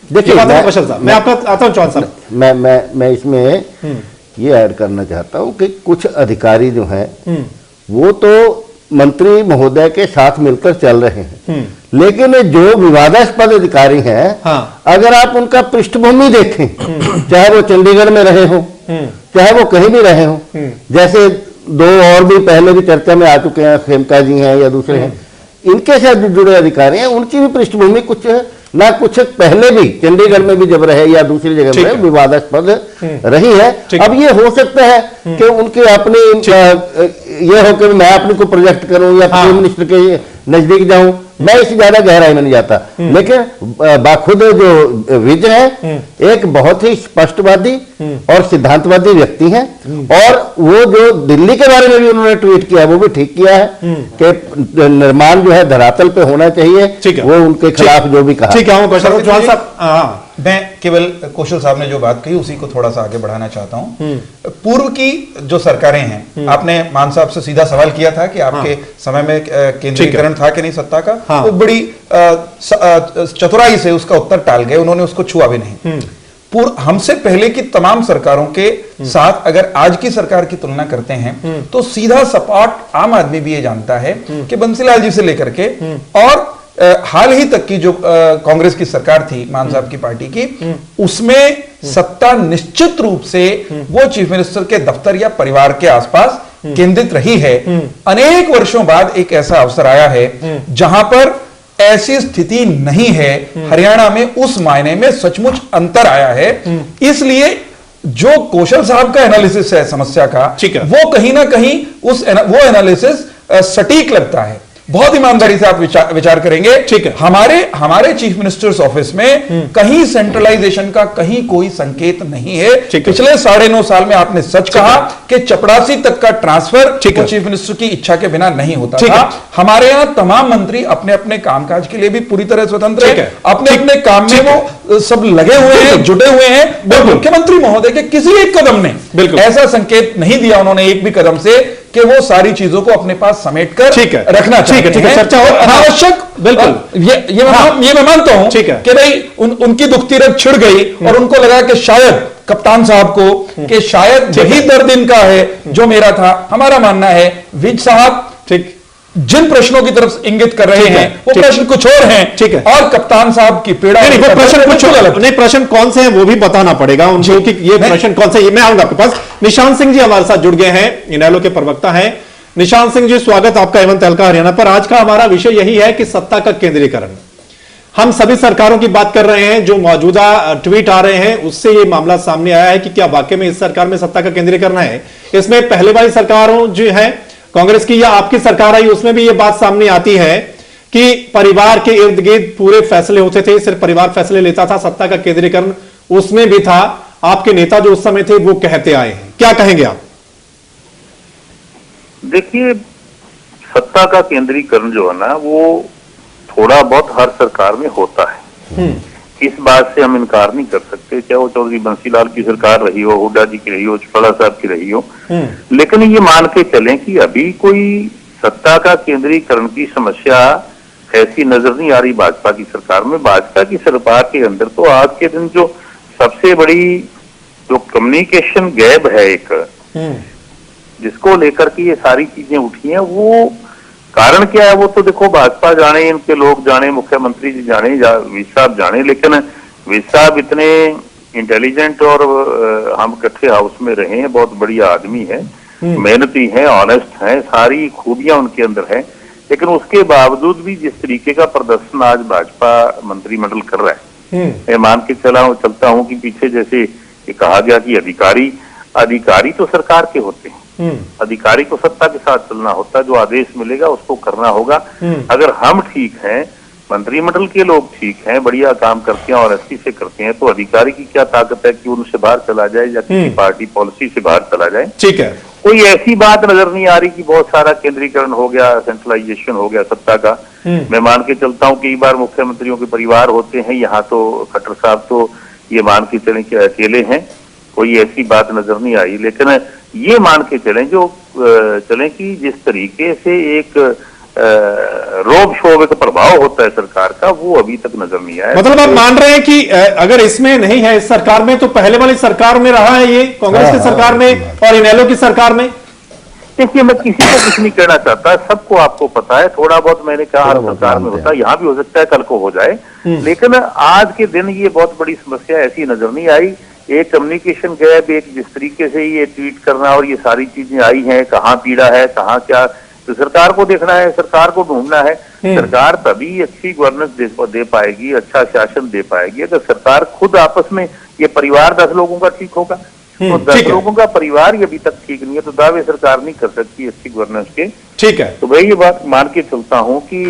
देखिए कौशल साहब, मैं आपका आता हूं चौहान साहब, मैं इसमें ये ऐड करना चाहता हूं कि कुछ अधिकारी जो हैं वो तो मंत्री महोदय के साथ मिलकर चल रहे हैं, लेकिन जो विवादास्पद अधिकारी हैं, अगर आप उनका पृष्ठभूमि देखें, चाहे वो चंडीगढ़ में रहे हो, चाहे वो कहीं भी रहे हो, जैसे 2 और भी पहले भी चर्चा में आ चुके हैं, खेमका जी हैं या दूसरे हैं, इनके साथ जो जुड़े अधिकारी हैं उनकी भी पृष्ठभूमि कुछ ना कुछ पहले भी चंडीगढ़ में भी जब रहे या दूसरी जगह में विवादास्पद रही है। अब ये हो सकता है कि उनके अपने ये हो कि मैं अपने को प्रोजेक्ट करूं या प्राइम मिनिस्टर के नजदीक जाऊं, मैं इससे ज्यादा गहराई में नहीं जाता, लेकिन बाखुद जो विज है एक बहुत ही स्पष्टवादी और सिद्धांतवादी व्यक्ति हैं, और वो जो दिल्ली के बारे में भी उन्होंने ट्वीट किया वो भी ठीक किया है कि निर्माण जो है धरातल पे होना चाहिए, वो उनके खिलाफ जो भी कहा। ठीक है, चौहान साहब, मैं केवल कौशल साहब ने जो बात कही उसी को थोड़ा सा आगे बढ़ाना चाहता हूं। पूर्व की जो सरकारें हैं, आपने मान साहब से सीधा सवाल किया था कि आपके समय में केंद्रीकरण था कि नहीं सत्ता का, वो बड़ी चतुराई से उसका उत्तर टाल गए, उन्होंने उसको छुआ भी नहीं। हमसे पहले की तमाम सरकारों के साथ अगर आज की सरकार की तुलना करते हैं तो सीधा सपाट आम आदमी भी ये जानता है कि बंसीलाल जी से लेकर के और हाल ही तक की जो कांग्रेस की सरकार थी, मान साहब की पार्टी की, उसमें सत्ता निश्चित रूप से वो चीफ मिनिस्टर के दफ्तर या परिवार के आसपास केंद्रित रही है। अनेक वर्षों बाद एक ऐसा अवसर आया है जहां पर ऐसी स्थिति नहीं है। हरियाणा में उस मायने में सचमुच अंतर आया है। इसलिए जो कौशल साहब का एनालिसिस है समस्या का, वो कहीं ना कहीं वो एनालिसिस सटीक लगता है। बहुत ईमानदारी से आप विचार करेंगे। ठीक है, हमारे चीफ मिनिस्टर्स ऑफिस में कहीं सेंट्रलाइजेशन का कहीं कोई संकेत नहीं है। पिछले 9.5 साल में आपने सच कहा कि चपड़ासी तक का ट्रांसफर चीफ मिनिस्टर की इच्छा के बिना नहीं होता था। हमारे यहां तमाम मंत्री अपने अपने कामकाज के लिए भी पूरी तरह स्वतंत्र है, अपने अपने काम में वो सब लगे हुए हैं, जुटे हुए हैं। मुख्यमंत्री महोदय के किसी एक कदम ने ऐसा संकेत नहीं दिया उन्होंने एक भी कदम से कि वो सारी चीजों को अपने पास समेटकर रखना चाहिए। चर्चा हो अनावश्यक, बिल्कुल ये मैं मानता हूं कि भाई उनकी दुखती रग छिड़ गई और उनको लगा कि शायद कप्तान साहब को कि शायद यही दर्द इनका है जो मेरा था। हमारा मानना है विज साहब ठीक जिन प्रश्नों की तरफ इंगित कर रहे हैं वो प्रश्न कुछ और हैं। ठीक है, और कप्तान साहब की पीड़ा नहीं, वो प्रश्न कुछ अलग नहीं। प्रश्न कौन से हैं वो भी बताना पड़ेगा उनको कि ये प्रश्न कौन से। मैं आऊंगा आपके पास। निशांत सिंह जी हमारे साथ जुड़ गए हैं, इनेलो के प्रवक्ता हैं। निशांत सिंह जी, स्वागत आपका एवं तहलका हरियाणा पर। आज का हमारा विषय यही है कि सत्ता का केंद्रीकरण। हम सभी सरकारों की बात कर रहे हैं, जो मौजूदा ट्वीट आ रहे हैं उससे ये मामला सामने आया है कि क्या वाकई में इस सरकार में सत्ता का केंद्रीकरण है। इसमें पहले वाली सरकारों जो है कांग्रेस की या आपकी सरकार आई, उसमें भी ये बात सामने आती है कि परिवार के इर्द गिर्द पूरे फैसले होते थे, सिर्फ परिवार फैसले लेता था। सत्ता का केंद्रीकरण उसमें भी था। आपके नेता जो उस समय थे वो कहते आए हैं, क्या कहेंगे आप? देखिए, सत्ता का केंद्रीकरण जो है ना, वो थोड़ा बहुत हर सरकार में होता है। इस बात से हम इनकार नहीं कर सकते, चाहे वो चौधरी बंसीलाल की सरकार रही हो, हुड्डा जी की रही हो, चौटाला साहब की रही हो। लेकिन ये मान के चलें कि अभी कोई सत्ता का केंद्रीकरण की समस्या ऐसी नजर नहीं आ रही भाजपा की सरकार में। भाजपा की सरकार के अंदर तो आज के दिन जो सबसे बड़ी जो कम्युनिकेशन गैप है एक, जिसको लेकर के ये सारी चीजें उठी हैं, वो कारण क्या है वो तो देखो भाजपा जाने, इनके लोग जाने, मुख्यमंत्री जी जाने, विज साहब जाने। लेकिन विज साहब इतने इंटेलिजेंट और हम इकट्ठे हाउस में रहे हैं, बहुत बढ़िया आदमी है, मेहनती है, ऑनेस्ट है, सारी खूबियां उनके अंदर है। लेकिन उसके बावजूद भी जिस तरीके का प्रदर्शन आज भाजपा मंत्रिमंडल कर रहा है, मैं मान के चलता हूं कि पीछे जैसे ये कहा गया कि अधिकारी तो सरकार के होते हैं, अधिकारी को सत्ता के साथ चलना होता है, जो आदेश मिलेगा उसको करना होगा। अगर हम ठीक हैं, मंत्रिमंडल के लोग ठीक हैं, बढ़िया काम करते हैं और ऑनेस्टी से करते हैं, तो अधिकारी की क्या ताकत है कि उनसे बाहर चला जाए या किसी पार्टी पॉलिसी से बाहर चला जाए। ठीक है, कोई ऐसी बात नजर नहीं आ रही कि बहुत सारा केंद्रीकरण हो गया, सेंट्रलाइजेशन हो गया सत्ता का। मैं मान के चलता हूँ कई बार मुख्यमंत्रियों के परिवार होते हैं, यहाँ तो खट्टर साहब तो ये मान के चलें कि अकेले हैं, कोई ऐसी बात नजर नहीं आई। लेकिन ये मान के चलें कि जिस तरीके से एक रोब शोब का प्रभाव होता है सरकार का, वो अभी तक नजर नहीं आया। मतलब आप मान रहे हैं कि अगर इसमें नहीं है इस सरकार में, तो पहले वाली सरकार में रहा है ये, कांग्रेस की सरकार में और इनेलो की सरकार में। देखिए, मैं किसी को कुछ नहीं कहना चाहता, सबको आपको पता है, थोड़ा बहुत मैंने कहा हर सरकार में होता है, यहाँ भी हो सकता है, कल को हो जाए। लेकिन आज के दिन ये बहुत बड़ी समस्या ऐसी नजर नहीं आई। एक कम्युनिकेशन गैप, एक जिस तरीके से ये ट्वीट करना और ये सारी चीजें आई हैं, कहाँ पीड़ा है, कहाँ क्या, तो सरकार को देखना है, सरकार को ढूंढना है। सरकार तभी अच्छी गवर्नेंस दे पाएगी, अच्छा शासन दे पाएगी, अगर सरकार खुद आपस में, ये परिवार 10 लोगों का ठीक होगा, तो 10 लोगों का परिवार ही अभी तक ठीक नहीं है, तो दावे सरकार नहीं कर सकती अच्छी गवर्नेंस के। ठीक है, तो भाई ये बात मान के चलता हूँ कि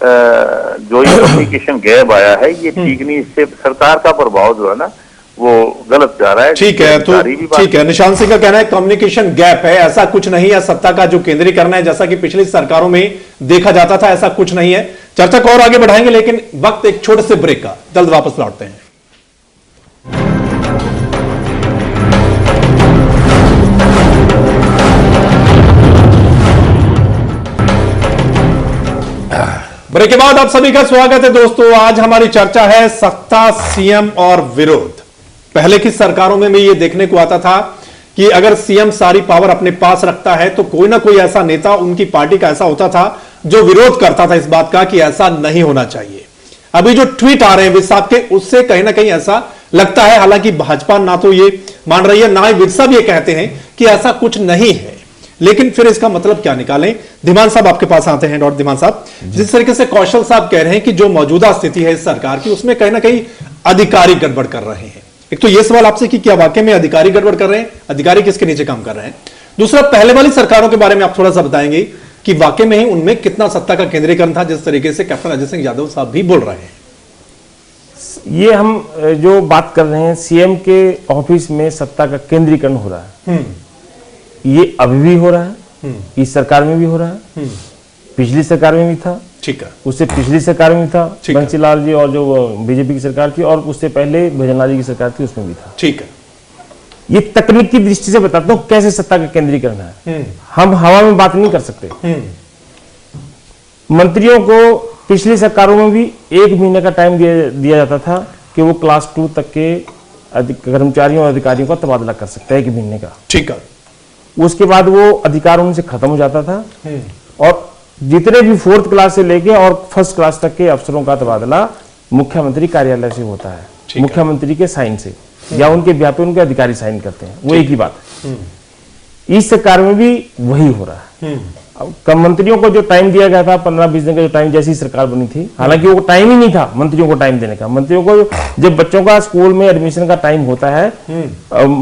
जो ये कम्युनिकेशन गैप आया है, ये ठीक नहीं, इससे सरकार का प्रभाव जो है ना वो गलत जा रहा है। ठीक है, तो ठीक है, निशांत सिंह का कहना है कम्युनिकेशन गैप है, ऐसा कुछ नहीं है। सत्ता का जो केंद्रीकरण है, जैसा कि पिछली सरकारों में देखा जाता था, ऐसा कुछ नहीं है। चर्चा को और आगे बढ़ाएंगे, लेकिन वक्त एक छोटे से ब्रेक का, जल्द वापस लौटते हैं। ब्रेक के बाद आप सभी का स्वागत है दोस्तों। आज हमारी चर्चा है सत्ता, सीएम और विरोध। पहले की सरकारों में ये देखने को आता था कि अगर सीएम सारी पावर अपने पास रखता है तो कोई ना कोई ऐसा नेता उनकी पार्टी का ऐसा होता था जो विरोध करता था इस बात का कि ऐसा नहीं होना चाहिए। अभी जो ट्वीट आ रहे हैं विज साहब के, उससे कहीं ना कहीं ऐसा लगता है, हालांकि भाजपा ना तो ये मान रही है, ना ही विज साहब ये कहते हैं कि ऐसा कुछ नहीं है। लेकिन फिर इसका मतलब क्या निकालें? धीमान साहब आपके पास आते हैं। डॉक्टर धीमान साहब, जिस तरीके से कौशल साहब कह रहे हैं कि जो मौजूदा स्थिति है इस सरकार की, उसमें कहीं ना कहीं अधिकारी गड़बड़ कर रहे हैं। एक तो ये सवाल आपसे कि क्या वाकई में अधिकारी गड़बड़ कर रहे हैं? अधिकारी किसके नीचे काम कर रहे हैं? दूसरा, पहले वाली सरकारों के बारे में आप थोड़ा सा बताएंगे कि वाकई में ही उनमें कितना सत्ता का केंद्रीकरण था, जिस तरीके से कैप्टन अजय सिंह यादव साहब भी बोल रहे हैं। ये हम जो बात कर रहे हैं, सीएम के ऑफिस में सत्ता का केंद्रीकरण हो रहा है, ये अभी भी हो रहा है, इस सरकार में भी हो रहा है, पिछली सरकार में भी था, ठीक है, उससे पिछली सरकार में भी था बंसीलाल जी और जो बीजेपी की सरकार थी, और उससे पहले भजनलाल जी की सरकार थी, उसमें भी था। ठीक है, ये तकनीक की दृष्टि से बताता हूं कैसे सत्ता का केंद्रीकरण है। हम हवा में बात नहीं कर सकते। मंत्रियों को पिछली सरकारों में भी 1 महीने का टाइम दिया जाता था कि वो क्लास 2 तक के कर्मचारियों और अधिकारियों का तबादला कर सकते हैं 1 महीने का। ठीक है, उसके बाद वो अधिकार उनसे खत्म हो जाता था, और जितने भी 4th क्लास से लेके और 1st क्लास तक के अफसरों का तबादला मुख्यमंत्री कार्यालय से होता है, मुख्यमंत्री के साइन से, या उनके व्यापक उनके अधिकारी साइन करते हैं, वो एक ही बात है। इस सरकार में भी वही हो रहा है। अब मंत्रियों को जो टाइम दिया गया था 15-20 दिन का जो टाइम, जैसी सरकार बनी थी, हालांकि वो टाइम ही नहीं था मंत्रियों को टाइम देने का। मंत्रियों को जब बच्चों का स्कूल में एडमिशन का टाइम होता है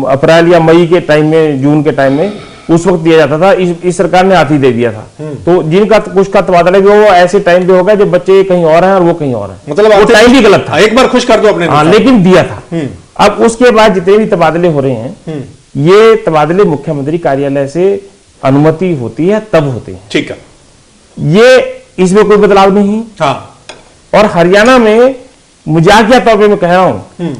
अप्रैल या मई के टाइम में, जून के टाइम में, उस वक्त दिया जाता था। इस सरकार ने हाथ ही दे दिया था। तो जिनका कुछ का तबादला भी वो ऐसे टाइम पे होगा जब बच्चे कहीं और हैं और वो कहीं और हैं, मतलब वो टाइम भी गलत था। एक बार खुश कर दो अपने, हाँ, लेकिन दिया था। अब उसके बाद जितने भी तबादले हो रहे हैं, ये तबादले मुख्यमंत्री कार्यालय से अनुमति होती है तब होते हैं। ठीक है, ये इसमें कोई बदलाव नहीं। हाँ, और हरियाणा में मजाकिया तौर पे मैं कह रहा हूं,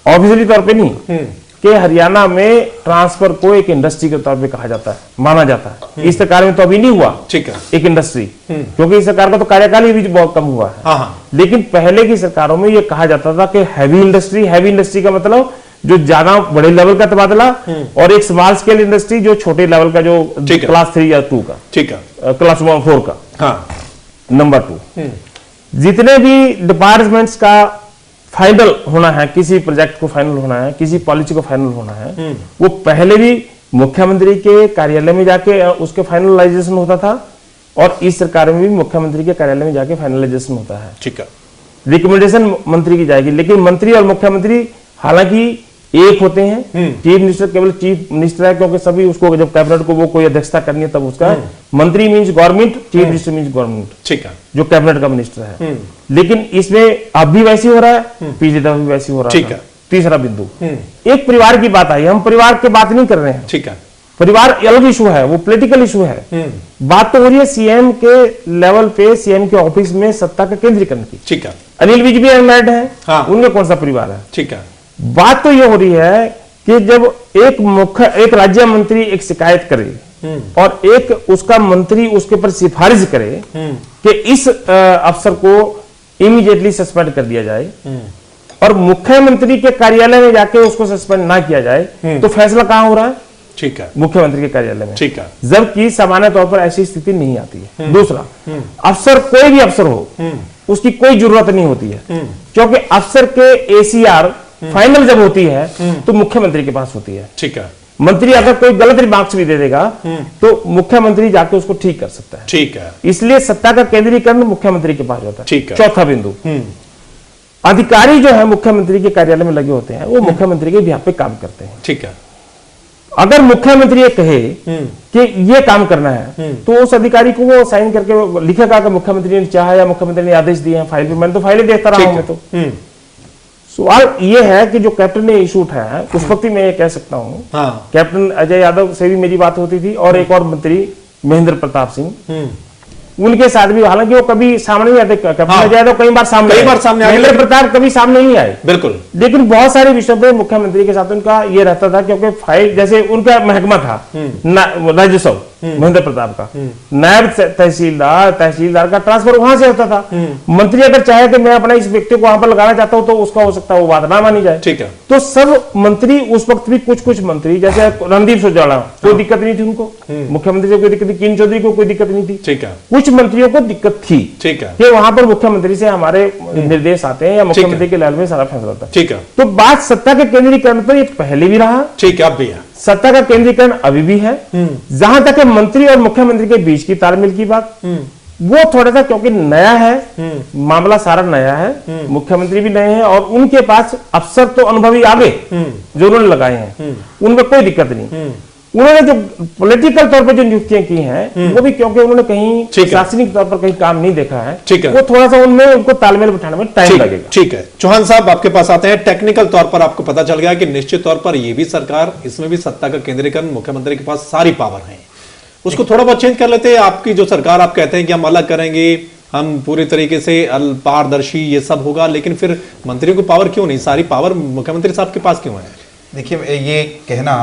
ऑफिशियली तौर पे नहीं, कि हरियाणा में ट्रांसफर को एक इंडस्ट्री के तौर पे कहा जाता है, माना जाता है। इस सरकार में तो अभी नहीं हुआ। ठीक है, एक इंडस्ट्री, क्योंकि इस सरकार का तो कार्यकाल ही भी बहुत कम हुआ है। हाँ, लेकिन पहले की सरकारों में यह कहा जाता था कि हैवी इंडस्ट्री का मतलब जो ज्यादा बड़े लेवल का तबादला, और एक स्मॉल स्केल इंडस्ट्री जो छोटे लेवल का, जो क्लास 3 या 2 का, ठीक है, क्लास 4 का। हाँ, नंबर 2, जितने भी डिपार्टमेंट्स का फाइनल होना है, किसी प्रोजेक्ट को फाइनल होना है, किसी पॉलिसी को फाइनल होना है, वो पहले भी मुख्यमंत्री के कार्यालय में जाके उसके फाइनलाइजेशन होता था, और इस सरकार में भी मुख्यमंत्री के कार्यालय में जाके फाइनलाइजेशन होता है। ठीक है, रिकमेंडेशन मंत्री की जाएगी, लेकिन मंत्री और मुख्यमंत्री हालांकि एक होते हैं। चीफ मिनिस्टर केवल चीफ मिनिस्टर है, क्योंकि सभी उसको जब कैबिनेट को वो कोई अध्यक्षता करनी है तब उसका मंत्री means government, chief minister means government. ठीक है, जो कैबिनेट का मिनिस्टर है। लेकिन इसमें अब भी वैसे हो रहा है, पिछले दफा भी वैसे हो रहा है। ठीक है। तीसरा बिंदु, एक परिवार की बात आई, हम परिवार की बात नहीं कर रहे हैं। ठीक है, परिवार अलग इशू है, वो पॉलिटिकल इशू है। बात तो हो रही है सीएम के लेवल पे, सीएम के ऑफिस में सत्ता का केंद्रीकरण की। ठीक है, अनिल विज भी अनमैरिड है, हाँ। उनका कौन सा परिवार है? ठीक है, बात तो ये हो रही है कि जब एक राज्य मंत्री एक शिकायत करे और एक उसका मंत्री उसके ऊपर सिफारिश करे कि इस अफसर को इमीडिएटली सस्पेंड कर दिया जाए, और मुख्यमंत्री के कार्यालय में जाके उसको सस्पेंड ना किया जाए, तो फैसला कहां हो रहा है? ठीक है, मुख्यमंत्री के कार्यालय में। ठीक है, जबकि सामान्य तौर पर ऐसी स्थिति नहीं आती है। दूसरा, अफसर कोई भी अफसर हो, उसकी कोई जरूरत नहीं होती है, क्योंकि अफसर के एसीआर फाइनल जब होती है तो मुख्यमंत्री के पास होती है। ठीक है, मंत्री अगर कोई गलत रिमार्क्स भी दे देगा तो मुख्यमंत्री जाके उसको ठीक कर सकता है। ठीक है, इसलिए सत्ता का केंद्रीकरण मुख्यमंत्री के पास होता है। ठीक है। चौथा बिंदु, अधिकारी जो है मुख्यमंत्री के कार्यालय में लगे होते हैं, वो मुख्यमंत्री के बिहाफ पे काम करते हैं। ठीक है, अगर मुख्यमंत्री ये कहे कि ये काम करना है, तो उस अधिकारी को वो साइन करके वो लिखेगा कि मुख्यमंत्री ने चाहा या मुख्यमंत्री ने आदेश दिए हैं फाइल पे। मैंने तो फाइलें देखता रहा हूं मैं तो। सवाल ये है कि जो कैप्टन ने इशू उठाया है, उस वक्त ही मैं ये कह सकता हूं, हाँ। कैप्टन अजय यादव से भी मेरी बात होती थी, और एक और मंत्री महेंद्र प्रताप सिंह, उनके साथ भी, हालांकि वो कभी सामने नहीं आते। कैप्टन अजय यादव कई बार सामने आए, महेंद्र प्रताप कभी सामने नहीं आए, बिल्कुल। लेकिन बहुत सारे विषयों पे मुख्यमंत्री के साथ उनका ये रहता था, क्योंकि फाइल, जैसे उनका महकमा था राजस्व महेंद्र प्रताप का, नायब तहसीलदार का ट्रांसफर वहां से होता था। मंत्री अगर चाहे कि मैं अपना इस व्यक्ति को वहां पर लगाना चाहता हूं, तो उसका हो सकता है वो बात ना मानी जाए। ठीक है, तो सब मंत्री उस वक्त भी, कुछ मंत्री जैसे रणदीप सुरजेवाला, कोई दिक्कत नहीं थी उनको, मुख्यमंत्री से कोई दिक्कत नहीं, किरण चौधरी को कोई दिक्कत नहीं थी। ठीक है, कुछ मंत्रियों को दिक्कत थी। ठीक है, कि वहां पर मुख्यमंत्री से हमारे निर्देश आते हैं या मुख्यमंत्री के लेवल में सारा फैसला होता है। ठीक है, तो बात सत्ता के केंद्रीकरण पर ये पहले भी रहा, ठीक है, अब भी है, सत्ता का केंद्रीकरण अभी भी है। जहां तक मंत्री और मुख्यमंत्री के बीच की तालमेल की बात, वो थोड़ा सा क्योंकि नया है, मामला सारा नया है, मुख्यमंत्री भी नए हैं, और उनके पास अफसर तो अनुभवी आगे जो उन्होंने लगाए हैं, उनमें कोई दिक्कत नहीं। उन्होंने जो पॉलिटिकल तौर पर जो नियुक्तियां की हैं, वो भी क्योंकि उन्होंने कहीं प्रशासनिक तौर पर कहीं काम नहीं देखा है, वो थोड़ा सा उनमें उनको तालमेल बिठाने में टाइम लगेगा। ठीक है, चौहान साहब आपके पास आते हैं। टेक्निकल तौर पर आपको पता चल गया कि निश्चित तौर पर ये भी सरकार, इसमें भी सत्ता का केंद्रीकरण मुख्यमंत्री के पास सारी पावर है, उसको थोड़ा बहुत चेंज कर लेते हैं। आपकी जो सरकार, आप कहते हैं कि हम अलग करेंगे, हम पूरी तरीके से पारदर्शी, ये सब होगा, लेकिन फिर मंत्रियों को पावर क्यों नहीं? सारी पावर मुख्यमंत्री साहब के पास क्यों है? देखिए, ये कहना,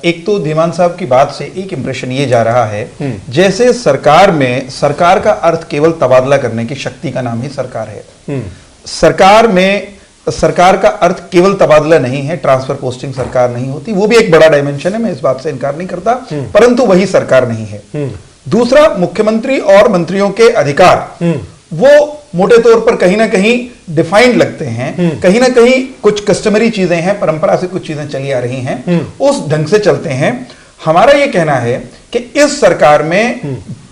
एक तो धीमान साहब की बात से एक इंप्रेशन ये जा रहा है जैसे सरकार में, सरकार का अर्थ केवल तबादला करने की शक्ति का नाम ही सरकार है। सरकार में, सरकार का अर्थ केवल तबादला नहीं है, ट्रांसफर पोस्टिंग सरकार नहीं होती, वो भी एक बड़ा डायमेंशन है, मैं इस बात से इनकार नहीं करता, परंतु वही सरकार नहीं है। दूसरा, मुख्यमंत्री और मंत्रियों के अधिकार वो मोटे तौर पर कहीं ना कहीं डिफाइंड लगते हैं, कहीं ना कहीं कुछ कस्टमरी चीजें हैं, परंपरा से कुछ चीजें चली आ रही हैं, उस ढंग से चलते हैं। हमारा यह कहना है कि इस सरकार में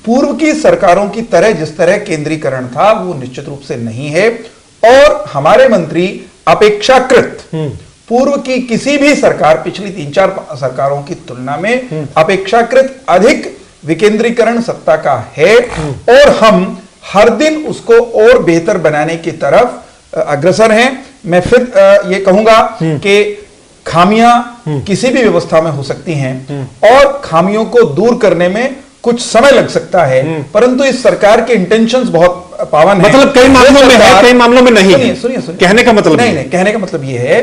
पूर्व की सरकारों की तरह जिस तरह केंद्रीकरण था वो निश्चित रूप से नहीं है, और हमारे मंत्री अपेक्षाकृत पूर्व की किसी भी सरकार, पिछली 3-4 सरकारों की तुलना में अपेक्षाकृत अधिक विकेंद्रीकरण सत्ता का है, और हम हर दिन उसको और बेहतर बनाने की तरफ अग्रसर हैं। मैं फिर ये कहूंगा कि खामियां किसी भी व्यवस्था में हो सकती हैं और खामियों को दूर करने में कुछ समय लग सकता है, परंतु इस सरकार के इंटेंशंस बहुत पावन है। मतलब कई मामलों में है, कई मामलों में नहीं है। सुनिए कहने का मतलब नहीं, कहने का मतलब ये है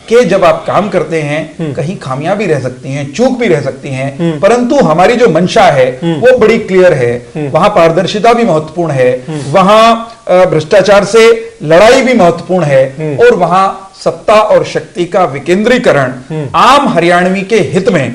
कि जब आप काम करते हैं कहीं खामियां भी रह सकती हैं, चूक भी रह सकती हैं, परंतु हमारी जो मंशा है वो बड़ी क्लियर है। वहां पारदर्शिता भी महत्वपूर्ण है, वहां भ्रष्टाचार से लड़ाई भी महत्वपूर्ण है, और वहां सत्ता और शक्ति का विकेंद्रीकरण आम हरियाणवी के हित में,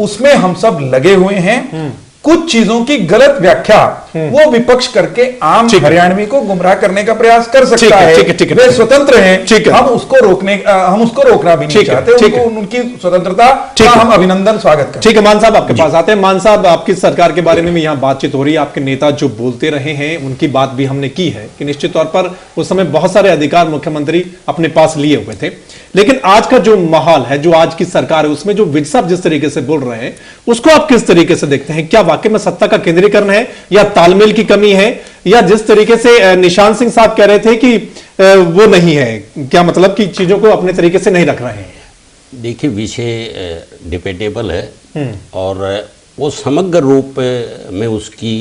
उसमें हम सब लगे हुए हैं। कुछ चीजों की गलत व्याख्या वो विपक्ष करके आम हरियाणवी को गुमराह करने का प्रयास कर सकता है। वे स्वतंत्र हैं, हम उसको रोकना भी नहीं चाहते। उनकी स्वतंत्रता का हम अभिनंदन स्वागत करते हैं। ठीक है, मान साहब आपके पास आते हैं। मान साहब, आपकी सरकार के बारे में यहाँ बातचीत हो रही है, आपके नेता जो बोलते रहे हैं उनकी बात भी हमने की है कि निश्चित तौर पर उस समय बहुत सारे अधिकार मुख्यमंत्री अपने पास लिए हुए थे, लेकिन आज का जो माहौल है, जो आज की सरकार है, उसमें जो विज साहब जिस तरीके से बोल रहे हैं उसको आप किस तरीके से देखते हैं? क्या वाकई में सत्ता का केंद्रीकरण है, या तालमेल की कमी है, या जिस तरीके से निशान सिंह साहब कह रहे थे कि वो नहीं है, क्या मतलब कि चीजों को अपने तरीके से नहीं रख रहे हैं? देखिए, विषय डिबेटेबल है और वो समग्र रूप में उसकी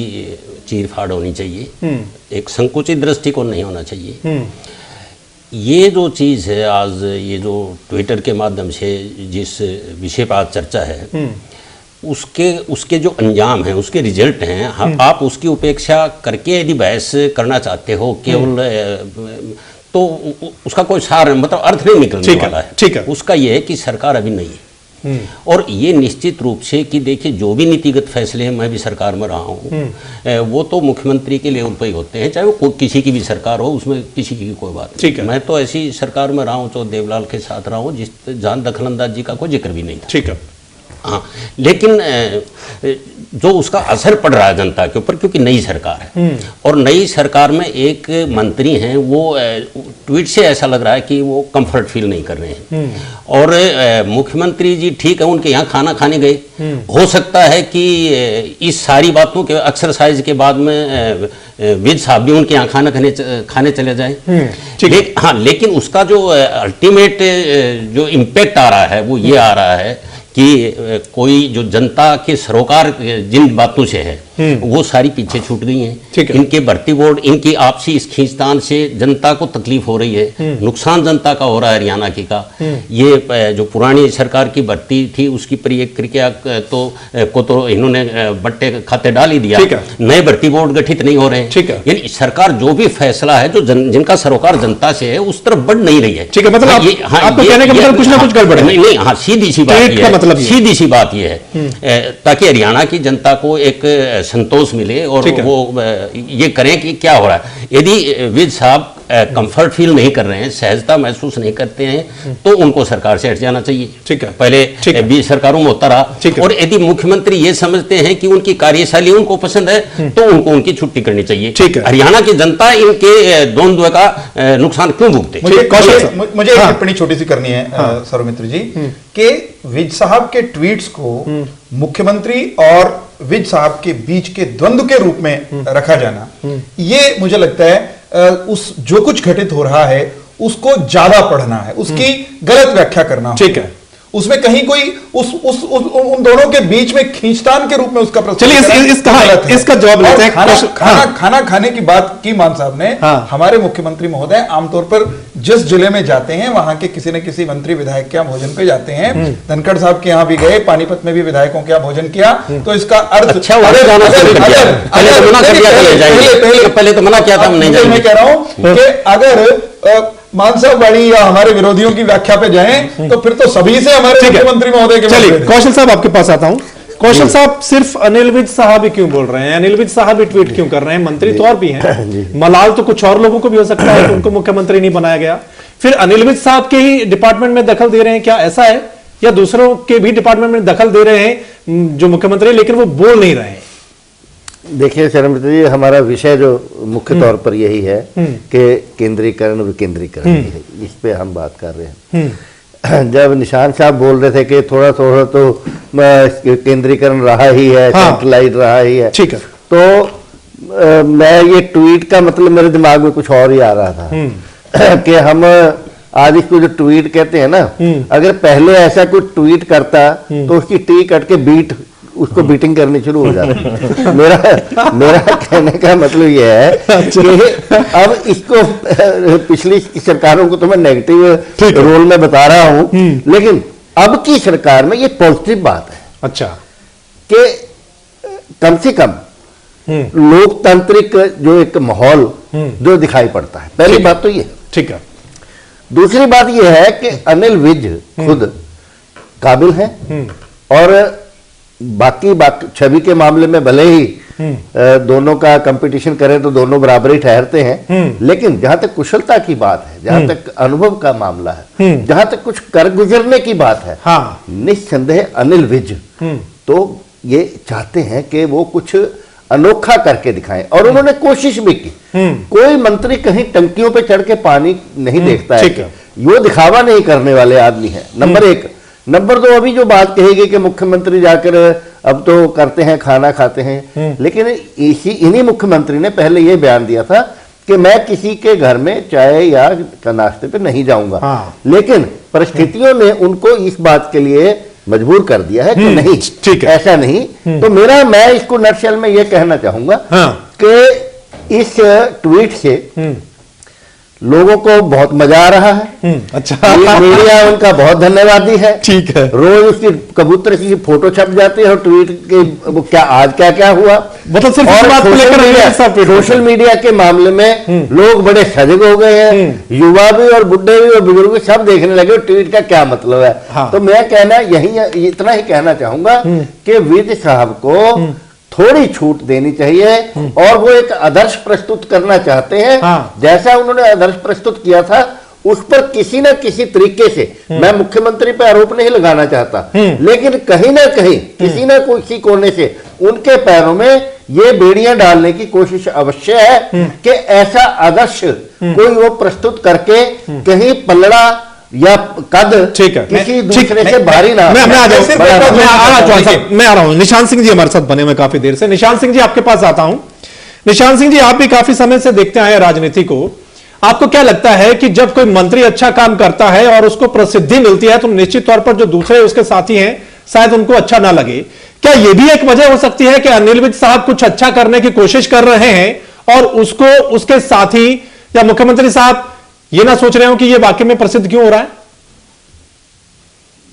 चीरफाड़ होनी चाहिए, एक संकुचित दृष्टिकोण नहीं होना चाहिए। ये जो चीज़ है, आज ये जो ट्विटर के माध्यम से जिस विषय पर आज चर्चा है, उसके जो अंजाम हैं, उसके रिजल्ट हैं, आप उसकी उपेक्षा करके यदि बहस करना चाहते हो केवल, तो उसका कोई सार मतलब अर्थ नहीं निकलने वाला है। ठीक है, उसका यह है कि सरकार अभी नहीं है, और ये निश्चित रूप से कि देखिए जो भी नीतिगत फैसले हैं, मैं भी सरकार में रहा हूँ, वो तो मुख्यमंत्री के लेवल पर ही होते हैं, चाहे वो किसी की भी सरकार हो, उसमें किसी की कोई बात नहीं। मैं तो ऐसी सरकार में रहा हूँ जो देवलाल के साथ रहा हूँ, जिस जहाँ दखलंदाजी का कोई जिक्र भी नहीं था। ठीक है, हाँ, लेकिन जो उसका असर पड़ रहा है जनता के ऊपर, क्योंकि नई सरकार है और नई सरकार में एक मंत्री हैं, वो ट्वीट से ऐसा लग रहा है कि वो कंफर्ट फील नहीं कर रहे हैं। और मुख्यमंत्री जी ठीक है, उनके यहाँ खाना खाने गए, हो सकता है कि इस सारी बातों के एक्सरसाइज के बाद में विज साहब भी उनके यहाँ खाने चले जाए। हाँ, लेकिन उसका जो अल्टीमेट जो इम्पैक्ट आ रहा है वो ये आ रहा है कि कोई जो जनता के सरोकार जिन बातों से है वो सारी पीछे छूट गई हैं। इनके भर्ती बोर्ड, इनकी आपसी इस खींचतान से जनता को तकलीफ हो रही है, नुकसान जनता का हो रहा है हरियाणा की का। ये जो पुरानी सरकार की भर्ती थी उसकी प्रक्रिया तो इन्होंने बट्टे खाते डाल ही दिया, नए भर्ती बोर्ड गठित नहीं हो रहे हैं। यानी सरकार जो भी फैसला है जो जिनका सरोकार जनता से है उस तरफ बढ़ नहीं रही है। ठीक है, मतलब आपको कहने का मतलब कुछ ना कुछ गड़बड़ है। नहीं, हाँ, सीधी सी बात ये है ताकि हरियाणा की जनता को एक संतोष मिले और वो ये करें कि क्या हो रहा है। यदि विज साहब कंफर्ट फील नहीं कर रहे हैं, सहजता महसूस नहीं करते हैं, तो उनको सरकार से हट जाना चाहिए। ठीक है, पहले 20 सरकारों में होता रहा। और यदि मुख्यमंत्री ये समझते हैं कि उनकी कार्यशैली उनको पसंद है तो उनको उनकी छुट्टी करनी चाहिए। हरियाणा की जनता इनके द्वंद्व का नुकसान क्यों भुगते? मुझे एक टिप्पणी छोटी सी करनी है सौरमित्र जी, कि विज साहब के ट्वीट्स को मुख्यमंत्री और विज साहब के बीच के द्वंद्व के रूप में रखा जाना, ये मुझे लगता है उस जो कुछ घटित हो रहा है उसको ज्यादा पढ़ना है, उसकी गलत व्याख्या करना। ठीक है, उसमें कहीं कोई उन दोनों के बीच में खींचतान के रूप में उसका इसका जवाब लेते हैं। खाना खाने की बात की मान साहब ने। हमारे मुख्यमंत्री महोदय आमतौर पर जिस जिले में जाते हैं वहां के किसी न किसी मंत्री विधायक के यहाँ भोजन पे जाते हैं। धनखड़ साहब के यहाँ भी गए, पानीपत में भी विधायकों के यहाँ भोजन किया, तो इसका अर्थ पहले तो मना किया था, मैं कह रहा हूं कि अगर मानसावाड़ी या हमारे विरोधियों की व्याख्या पे जाएं तो फिर तो सभी से हमारे मुख्यमंत्री महोदय के। चलिए कौशल साहब आपके पास आता हूं। कौशल साहब, सिर्फ अनिल विज साहब ही क्यों बोल रहे हैं? अनिल विज साहब ही ट्वीट क्यों कर रहे हैं? मंत्री तो और भी हैं, मलाल तो कुछ और लोगों को भी हो सकता है कि उनको मुख्यमंत्री नहीं बनाया गया। फिर अनिल विज साहब के ही डिपार्टमेंट में दखल दे रहे हैं, क्या ऐसा है? या दूसरों के भी डिपार्टमेंट में दखल दे रहे हैं जो मुख्यमंत्री, लेकिन वो बोल नहीं रहे हैं? देखिए शर्मिष्ठा जी, हमारा विषय जो मुख्य तौर पर यही है कि केंद्रीकरण विकेंद्रीकरण, इस पे हम बात कर रहे हैं। जब निशान साहब बोल रहे थे कि थोड़ा थोड़ा तो केंद्रीकरण रहा ही है, सेंट्रलाइज रहा ही है, ठीक है, तो मैं ये ट्वीट का मतलब मेरे दिमाग में कुछ और ही आ रहा था कि हम आज इसको जो ट्वीट कहते हैं ना, अगर पहले ऐसा कुछ ट्वीट करता तो उसकी टी कट के बीट उसको बीटिंग करनी शुरू हो जाती। मेरा कहने का मतलब यह है कि अब इसको पिछली सरकारों को तो मैं नेगेटिव रोल में बता रहा हूं, लेकिन अब की सरकार में ये पॉजिटिव बात है। अच्छा, कि कम से कम लोकतांत्रिक जो एक माहौल जो दिखाई पड़ता है, पहली बात तो ये। ठीक है। दूसरी बात यह है कि अनिल विज खुद काबिल हैं और बाकी छवि के मामले में भले ही दोनों का कंपटीशन करें तो दोनों बराबर ही ठहरते हैं, लेकिन जहां तक कुशलता की बात है, जहां तक अनुभव का मामला है, जहां तक कुछ कर गुजरने की बात है, हाँ, निस्संदेह अनिल विज तो ये चाहते हैं कि वो कुछ अनोखा करके दिखाएं, और उन्होंने कोशिश भी की। कोई मंत्री कहीं टंकियों पे चढ़ के पानी नहीं देखता है, वो दिखावा नहीं करने वाले आदमी है, नंबर एक। नंबर दो, अभी जो बात कही गई कि मुख्यमंत्री जाकर अब तो करते हैं, खाना खाते हैं, लेकिन इन्हीं मुख्यमंत्री ने पहले ये बयान दिया था कि मैं किसी के घर में चाय या नाश्ते पे नहीं जाऊंगा। हाँ। लेकिन परिस्थितियों ने उनको इस बात के लिए मजबूर कर दिया है कि नहीं, ठीक है, ऐसा नहीं। तो मैं इसको नटशेल में ये कहना चाहूंगा कि इस ट्वीट से लोगों को बहुत मजा आ रहा है। अच्छा, मीडिया उनका बहुत धन्यवादी है। ठीक है, रोज उसकी कबूतर की फोटो छप जाती है और ट्वीट के वो क्या आज क्या क्या हुआ, मतलब सिर्फ और सोशल मीडिया के मामले में लोग बड़े सजग हो गए हैं, युवा भी और बुढ़े भी और बुजुर्ग भी सब देखने लगे ट्वीट का क्या मतलब है। हाँ। तो मैं इतना ही कहना चाहूंगा कि विज साहब को थोड़ी छूट देनी चाहिए, और वो एक आदर्श प्रस्तुत करना चाहते हैं। हाँ। जैसा उन्होंने आदर्श प्रस्तुत किया था उस पर किसी न किसी तरीके से, मैं मुख्यमंत्री पे आरोप नहीं लगाना चाहता, लेकिन कहीं ना कहीं किसी न किसी कोने से उनके पैरों में ये बेड़ियां डालने की कोशिश अवश्य है कि ऐसा आदर्श कोई वो प्रस्तुत करके कहीं पलड़ा या कद किसी दूसरे से भारी ना। मैं आ रहा हूं। निशांत सिंह जी हमारे साथ बने हुए काफी देर से। निशांत सिंह जी आपके पास आता हूं। निशांत सिंह जी, आप भी काफी समय से देखते आए राजनीति को, आपको क्या लगता है कि जब कोई मंत्री अच्छा काम करता है और उसको प्रसिद्धि मिलती है तो निश्चित तौर पर जो दूसरे उसके साथी हैं शायद उनको अच्छा ना लगे? क्या यह भी एक वजह हो सकती है कि अनिल विज साहब कुछ अच्छा करने की कोशिश कर रहे हैं और उसको उसके साथी या मुख्यमंत्री साहब ये ना सोच रहे हो कि ये वाकई में प्रसिद्ध क्यों हो रहा है?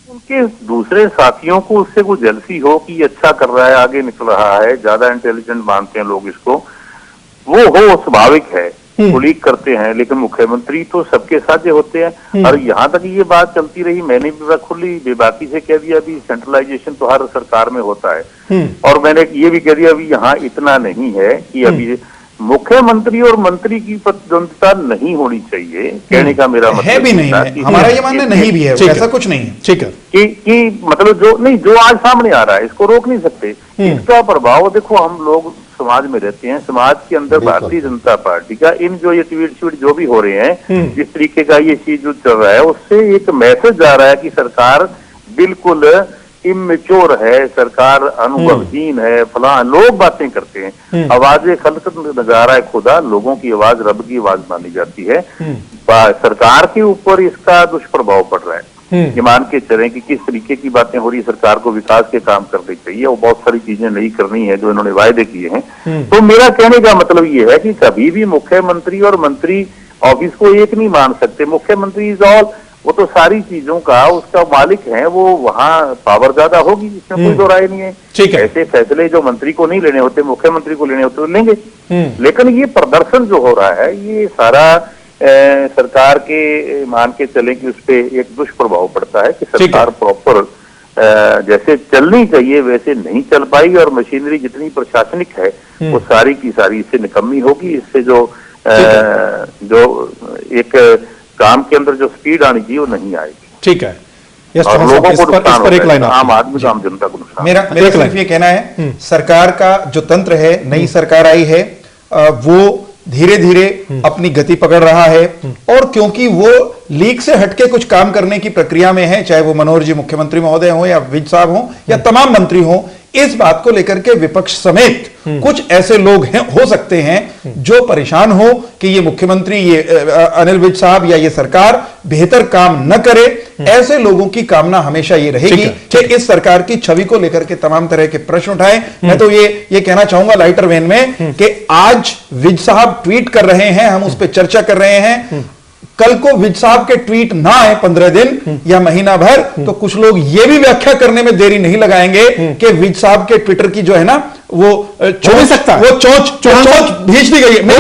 उनके दूसरे साथियों को उससे कुछ जलसी हो कि ये अच्छा कर रहा है, आगे निकल रहा है, ज्यादा इंटेलिजेंट मानते हैं लोग इसको, वो हो स्वाभाविक है, कुलीग करते हैं। लेकिन मुख्यमंत्री तो सबके साथ होते हैं, और यहाँ तक ये बात चलती रही, मैंने भी खुली बेबाकी से कह दिया अभी सेंट्रलाइजेशन तो हर सरकार में होता है, और मैंने ये भी कह दिया अभी यहाँ इतना नहीं है कि अभी मुख्यमंत्री और मंत्री की प्रतिद्वंदिता नहीं होनी चाहिए, कहने का मेरा मतलब है भी नहीं है, हमारा ये मानना नहीं भी है, ऐसा कुछ नहीं है। ठीक है, कि मतलब जो आज सामने आ रहा है इसको रोक नहीं सकते। इसका प्रभाव देखो, हम लोग समाज में रहते हैं, समाज के अंदर भारतीय जनता पार्टी का इन जो ये ट्वीट जो भी हो रहे हैं, जिस तरीके का ये चीज जो चल रहा है, उससे एक मैसेज जा रहा है कि सरकार बिल्कुल इमेच्योर है, सरकार अनुभवहीन है, फलां लोग बातें करते हैं, आवाजें खलकत नजारा है खुदा, लोगों की आवाज रब की आवाज मानी जाती है। सरकार के ऊपर इसका दुष्प्रभाव पड़ रहा है। ये मान के चलें कि किस तरीके की बातें हो रही है, सरकार को विकास के काम करने चाहिए और बहुत सारी चीजें नहीं करनी है जो इन्होंने वायदे किए हैं। तो मेरा कहने का मतलब ये है कि कभी भी मुख्यमंत्री और मंत्री ऑफिस को एक नहीं मान सकते। मुख्यमंत्री इज ऑल, वो तो सारी चीजों का उसका मालिक है, वो वहाँ पावर ज्यादा होगी, इसमें कोई दो राय नहीं है। ऐसे फैसले जो मंत्री को नहीं लेने होते, मुख्यमंत्री को लेने होते तो लेंगे। लेकिन ये प्रदर्शन जो हो रहा है, ये सारा सरकार के मान के चले कि उस पर एक दुष्प्रभाव पड़ता है कि सरकार प्रॉपर जैसे चलनी चाहिए वैसे नहीं चल पाई, और मशीनरी जितनी प्रशासनिक है वो सारी की सारी इससे निकम्मी होगी। इससे जो एक काम के अंदर जो स्पीड आनी चाहिए वो नहीं आएगी। ठीक है, और लोगों को नुकसान होता है, आम आदमी को, आम जनता को नुकसान। मेरा सिर्फ ये कहना है, सरकार का जो तंत्र है, नई सरकार आई है, वो धीरे धीरे अपनी गति पकड़ रहा है, और क्योंकि वो लीक से हटके कुछ काम करने की प्रक्रिया में है, चाहे वो मनोहर जी मुख्यमंत्री महोदय हो या विज साहब हो या तमाम मंत्री हो, इस बात को लेकर के विपक्ष समेत कुछ ऐसे लोग हैं, हो सकते हैं जो परेशान हो कि ये मुख्यमंत्री, ये अनिल विज साहब या ये सरकार बेहतर काम न करे। ऐसे लोगों की कामना हमेशा ये रहेगी कि इस सरकार की छवि को लेकर के तमाम तरह के प्रश्न उठाएं। मैं तो ये कहना चाहूंगा लाइटर वेन में कि आज विज साहब ट्वीट कर रहे हैं, हम उस पर चर्चा कर रहे हैं। कल को विज साहब के ट्वीट ना आए 15 दिन या महीना भर, तो कुछ लोग ये भी व्याख्या करने में देरी नहीं लगाएंगे कि विज साहब के ट्विटर की जो है ना वो चोंच भेज दी गई है। मैं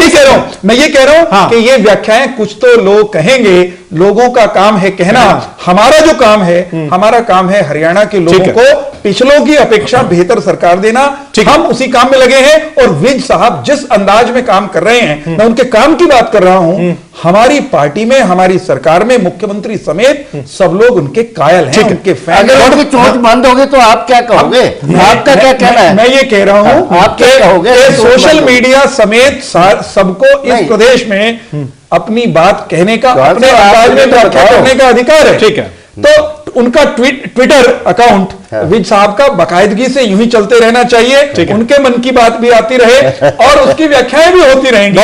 ये कह रहा हूं कि ये व्याख्याएं कुछ तो लोग कहेंगे, लोगों का काम है कहना। हमारा जो काम है, हमारा काम है हरियाणा के लोगों को पिछलों की अपेक्षा बेहतर सरकार देना। हम उसी काम में लगे हैं और विज साहब जिस अंदाज में काम कर रहे हैं, मैं उनके काम की बात कर रहा हूं। हमारी पार्टी में, हमारी सरकार में मुख्यमंत्री समेत सब लोग उनके कायल हैं, उनके फैन। अगर उनकी चोट बंद होगी तो आप क्या कहोगे? आपका क्या कहना है? मैं ये कह रहा हूं आप क्या कहोगे? सोशल मीडिया समेत सबको इस प्रदेश में अपनी बात कहने का, अपने अंदाज में व्याख्या करने का अधिकार है। ठीक है, तो उनका ट्विटर अकाउंट विज साहब का बाकायदगी से यूं ही चलते रहना चाहिए। उनके मन की बात भी आती रहे और उसकी व्याख्याएं भी होती रहेंगी।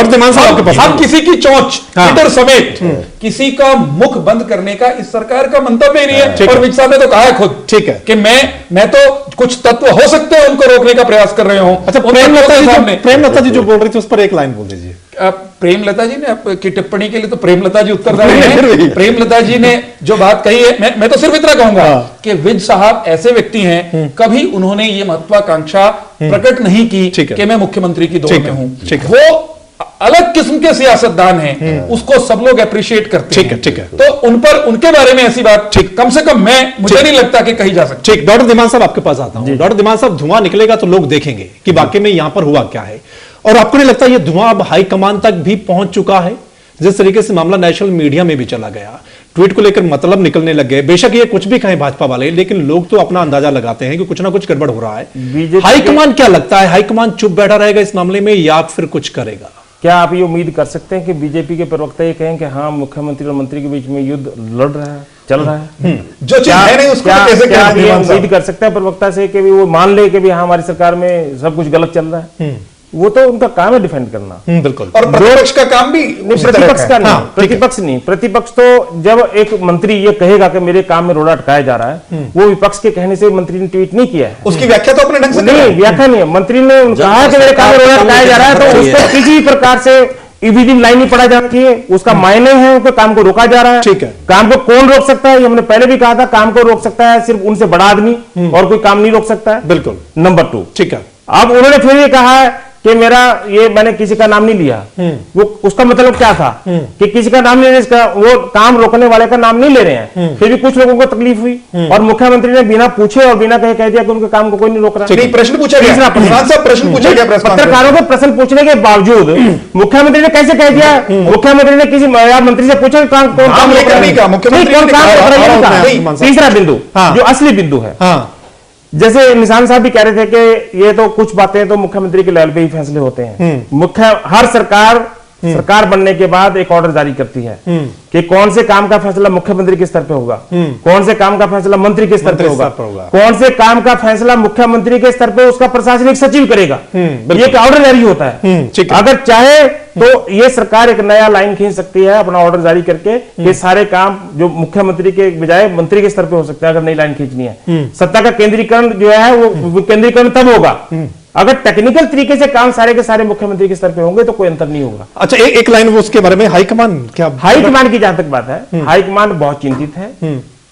हम किसी की चोंच ट्विटर समेत किसी का मुख बंद करने का इस सरकार का मंतव्य ही नहीं है। और विज साहब ने तो कहा है खुद, ठीक है, कि मैं तो कुछ तत्व हो सकते हैं उनको रोकने का प्रयास कर रहे हो। अच्छा, प्रेमलता जी जो बोल रही थी उस पर एक लाइन बोल दीजिए। प्रेमलता जी ने की टिप्पणी के लिए तो प्रेमलता जी उत्तरदायी हैं। प्रेमलता जी ने जो बात कही है, मैं तो सिर्फ इतना कहूंगा कि विज साहब ऐसे व्यक्ति हैं, कभी उन्होंने ये महत्वाकांक्षा प्रकट नहीं की कि मैं मुख्यमंत्री की दौड़ में हूं। वो अलग किस्म के सियासतदान हैं, उसको सब लोग अप्रिशिएट करते हैं। ठीक है, तो उन पर, उनके बारे में ऐसी बात कम से कम मुझे नहीं लगता कि कही जा सकती। ठीक, डॉक्टर धीमान साहब आपके पास आता हूं। डॉक्टर धीमान साहब, धुआं निकलेगा तो लोग देखेंगे कि वाकई में यहां पर हुआ क्या है, और आपको नहीं लगता ये धुआं अब हाईकमान तक भी पहुंच चुका है? जिस तरीके से मामला नेशनल मीडिया में भी चला गया, ट्वीट को लेकर मतलब निकलने लग गए। बेशक ये कुछ भी कहें भाजपा वाले, लेकिन लोग तो अपना अंदाजा लगाते हैं कि कुछ ना कुछ गड़बड़ हो रहा है। हाईकमान क्या लगता है, हाईकमान चुप बैठा रहेगा इस मामले में या फिर कुछ करेगा? क्या आप ये उम्मीद कर सकते हैं कि बीजेपी के प्रवक्ता ये कहें कि हाँ, मुख्यमंत्री और मंत्री के बीच में युद्ध लड़ रहा है, चल रहा है? जो चीज है नहीं उसको कैसे उम्मीद कर सकते हैं प्रवक्ता से कि वो मान ले कि भी हाँ, हमारी सरकार में सब कुछ गलत चल रहा है? वो तो उनका काम है डिफेंड करना। बिल्कुल। और प्रतिपक्ष का काम भी, प्रतिपक्ष का नहीं, प्रतिपक्ष नहीं। प्रतिपक्ष तो जब एक मंत्री ये कहेगा कि मेरे काम में रोड़ा अटकाया जा रहा है, वो विपक्ष के कहने से मंत्री ने ट्वीट नहीं किया है। उसकी व्याख्या तो अपने ढंग से नहीं, व्याख्या नहीं है। मंत्री ने कहा कि मेरे काम में रोड़ा अटकाया जा रहा है, तो उसको किसी प्रकार से विदिन लाइन नहीं पढ़ा जाना चाहिए। उसका मायने है उसके काम को रोका जा रहा है। ठीक है, काम को कौन रोक सकता है? हमने पहले भी कहा था, काम को रोक सकता है सिर्फ उनसे बड़ा आदमी, और कोई काम नहीं रोक सकता है। बिल्कुल। नंबर 2, ठीक है, अब उन्होंने फिर ये कहा है कि मैंने किसी का नाम नहीं लिया। वो उसका मतलब क्या था कि किसी का नाम नहीं ले, इसका वो काम रोकने वाले का नाम नहीं ले रहे हैं। फिर भी कुछ लोगों को तकलीफ हुई और मुख्यमंत्री ने बिना पूछे और बिना कहे कह दिया कि उनके काम को कोई नहीं रोक रहा। प्रश्न पूछा गया, प्रश्न पूछा गया, पत्रकारों को प्रश्न पूछने के बावजूद मुख्यमंत्री ने कैसे कह दिया? मुख्यमंत्री ने किसी मंत्री से पूछा कौन काम रोक रहा है? तीसरा बिंदु जो असली बिंदु है, जैसे निशान साहब भी कह रहे थे कि ये तो कुछ बातें तो मुख्यमंत्री के लेवल पे ही फैसले होते हैं। हर सरकार बनने के बाद एक ऑर्डर जारी करती है कि कौन से काम का फैसला मुख्यमंत्री के स्तर पे होगा, कौन से काम का फैसला मंत्री के स्तर पे होगा, कौन से काम का फैसला मुख्यमंत्री के स्तर पे उसका प्रशासनिक सचिव करेगा। ये एक ऑर्डर जारी होता है। अगर चाहे तो ये सरकार एक नया लाइन खींच सकती है अपना ऑर्डर जारी करके कि सारे काम जो मुख्यमंत्री के बजाय मंत्री के स्तर पे हो सकते हैं, अगर नई लाइन खींचनी है। सत्ता का केंद्रीकरण जो है वो केंद्रीकरण तब होगा अगर टेक्निकल तरीके से काम सारे के सारे मुख्यमंत्री के स्तर पे होंगे, तो कोई अंतर नहीं होगा। अच्छा, एक लाइन वो उसके बारे में, हाईकमान क्या? हाईकमान की जहां तक बात है, हाईकमान बहुत चिंतित है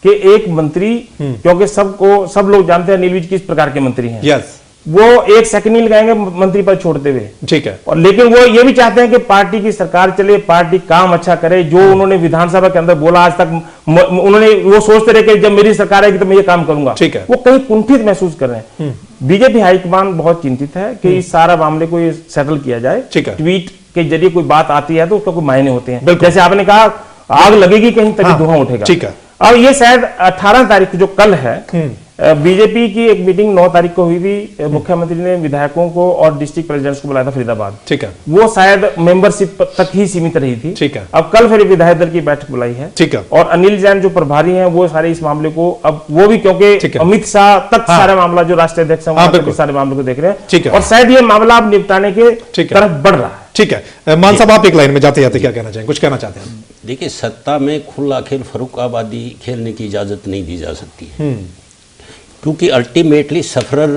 कि एक मंत्री, क्योंकि सब लोग जानते हैं अनिल विज किस प्रकार के मंत्री हैं। यस, वो एक सेकंड नहीं लगाएंगे मंत्री पद छोड़ते हुए। ठीक है, और लेकिन वो ये भी चाहते हैं कि पार्टी की सरकार चले, पार्टी काम अच्छा करे। जो उन्होंने विधानसभा के अंदर बोला आज तक, उन्होंने वो सोचते रहे कि जब मेरी सरकार आएगी तो मैं ये काम करूंगा। ठीक है, वो कहीं कुंठित महसूस कर रहे हैं। बीजेपी हाईकमान बहुत चिंतित है कि इस सारा मामले को सेटल किया जाए। ट्वीट के जरिए कोई बात आती है तो उसका कोई मायने होते हैं। जैसे आपने कहा आग लगेगी कहीं तभी धुआं उठेगा। ठीक है, और ये शायद 18 तारीख जो कल है, बीजेपी की एक मीटिंग 9 तारीख को हुई थी। मुख्यमंत्री ने विधायकों को और डिस्ट्रिक्ट प्रेसिडेंट्स को बुलाया था फरीदाबाद। ठीक है। वो शायद मेंबरशिप तक ही सीमित रही थी। ठीक है। अब कल फिर विधायक दल की बैठक बुलाई है। ठीक है। और अनिल जैन जो प्रभारी हैं वो सारे इस मामले को, अब वो भी क्योंकि अमित शाह तक सारा मामला, जो राष्ट्रीय अध्यक्ष हैं सारे मामले को देख रहे हैं। ठीक है। और शायद ये मामला अब निपटाने के तरफ बढ़ रहा है। ठीक है। मान साहब, आप एक लाइन में जाते जाते क्या कहना चाहेंगे, कुछ कहना चाहते हैं? देखिए, सत्ता में खुला खेल, फर्रुखाबादी खेलने की इजाजत नहीं दी जा सकती है, क्योंकि अल्टीमेटली सफरर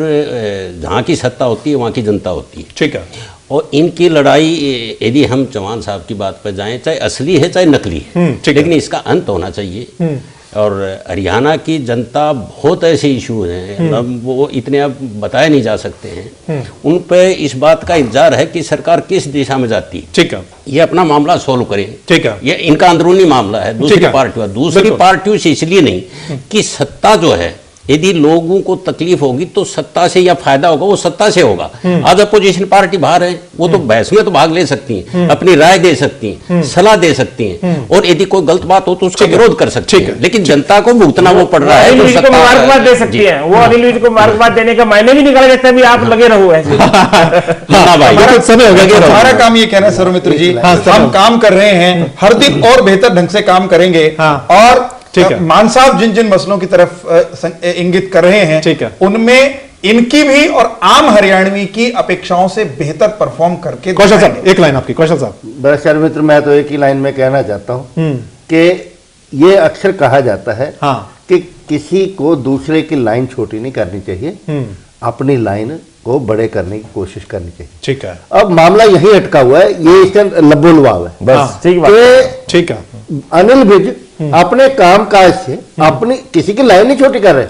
जहाँ की सत्ता होती है वहाँ की जनता होती है। ठीक है। और इनकी लड़ाई, यदि हम चौहान साहब की बात पर जाएं, चाहे असली है चाहे नकली है, लेकिन इसका अंत होना चाहिए। और हरियाणा की जनता, बहुत ऐसे इशू हैं, वो इतने अब बताए नहीं जा सकते हैं, उन पे इस बात का इंतजार है कि सरकार किस दिशा में जाती है। ठीक है। ये अपना मामला सोल्व करें। ठीक है। ये इनका अंदरूनी मामला है, दूसरी पार्टियों से इसलिए नहीं कि सत्ता जो है, यदि लोगों को तकलीफ होगी तो सत्ता से या फायदा होगा, वो सत्ता से होगा। आज अपोजिशन पार्टी बाहर है, वो तो बहस में तो भाग ले सकती हैं, अपनी राय दे सकती हैं, सलाह दे सकती हैं, और यदि कोई गलत बात हो तो उसका विरोध कर सकती हैं। लेकिन जनता को भुगतना वो पड़ रहा है। अनिल विज को मुबारकबाद दे सकती है, वो अनिल विज को मुबारकबाद देने का मायने भी निकाला जाता है, भी आप लगे रहो ऐसे। हमारा काम ये कहना है सौमित्र जी, हम काम कर रहे हैं, हर दिन और बेहतर ढंग से काम करेंगे। और मान साहब जिन जिन मसलों की तरफ इंगित कर रहे हैं, ठीक है, उनमें इनकी भी और आम हरियाणवी की अपेक्षाओं से बेहतर परफॉर्म करके। कौशल साहब, एक लाइन आपकी। कौशल साहब। बस मित्र, मैं तो एक ही लाइन में कहना चाहता हूं कि ये अक्सर कहा जाता है कि किसी को दूसरे की लाइन छोटी नहीं करनी चाहिए, अपनी लाइन को बड़े करने की कोशिश करनी चाहिए। ठीक है। अब मामला यही अटका हुआ है, ये इसका लबोलवाव है बस। ठीक है। अनिल विज अपने काम काज से अपनी किसी की लाइन नहीं छोटी कर रहे,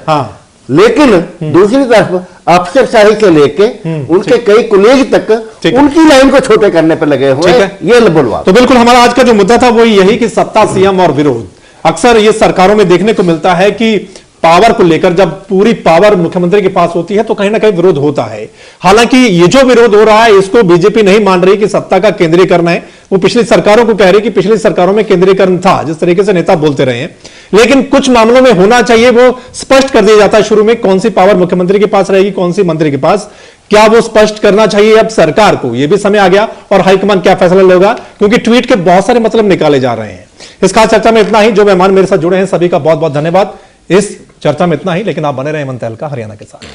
लेकिन दूसरी तरफ अफसरशाही से लेके उनके कई कुलीग तक उनकी लाइन को छोटे करने पर लगे हुए हैं। ये लबोलवाव। तो बिल्कुल हमारा आज का जो मुद्दा था वो यही कि सत्ता, सीएम और विरोध। अक्सर ये सरकारों में देखने को मिलता है कि पावर को लेकर जब पूरी पावर मुख्यमंत्री के पास होती है तो कहीं ना कहीं विरोध होता है। हालांकि ये जो विरोध हो रहा है इसको बीजेपी नहीं मान रही कि सत्ता का केंद्रीकरण है, वो पिछली सरकारों को कह रही कि पिछली सरकारों में केंद्रीकरण था, जिस तरीके से नेता बोलते रहे हैं। लेकिन कुछ मामलों में होना चाहिए, वो स्पष्ट कर दिया जाता है शुरू में, कौन सी पावर मुख्यमंत्री के पास रहेगी, कौन सी मंत्री के पास, क्या वो स्पष्ट करना चाहिए अब सरकार को। यह भी समय आ गया और हाईकमान क्या फैसला लेगा, क्योंकि ट्वीट के बहुत सारे मतलब निकाले जा रहे हैं। इस खास चर्चा में इतना ही। जो मेहमान मेरे साथ जुड़े हैं सभी का बहुत बहुत धन्यवाद। इस चर्चा में इतना ही, लेकिन आप बने रहे मन तहलका हरियाणा के साथ।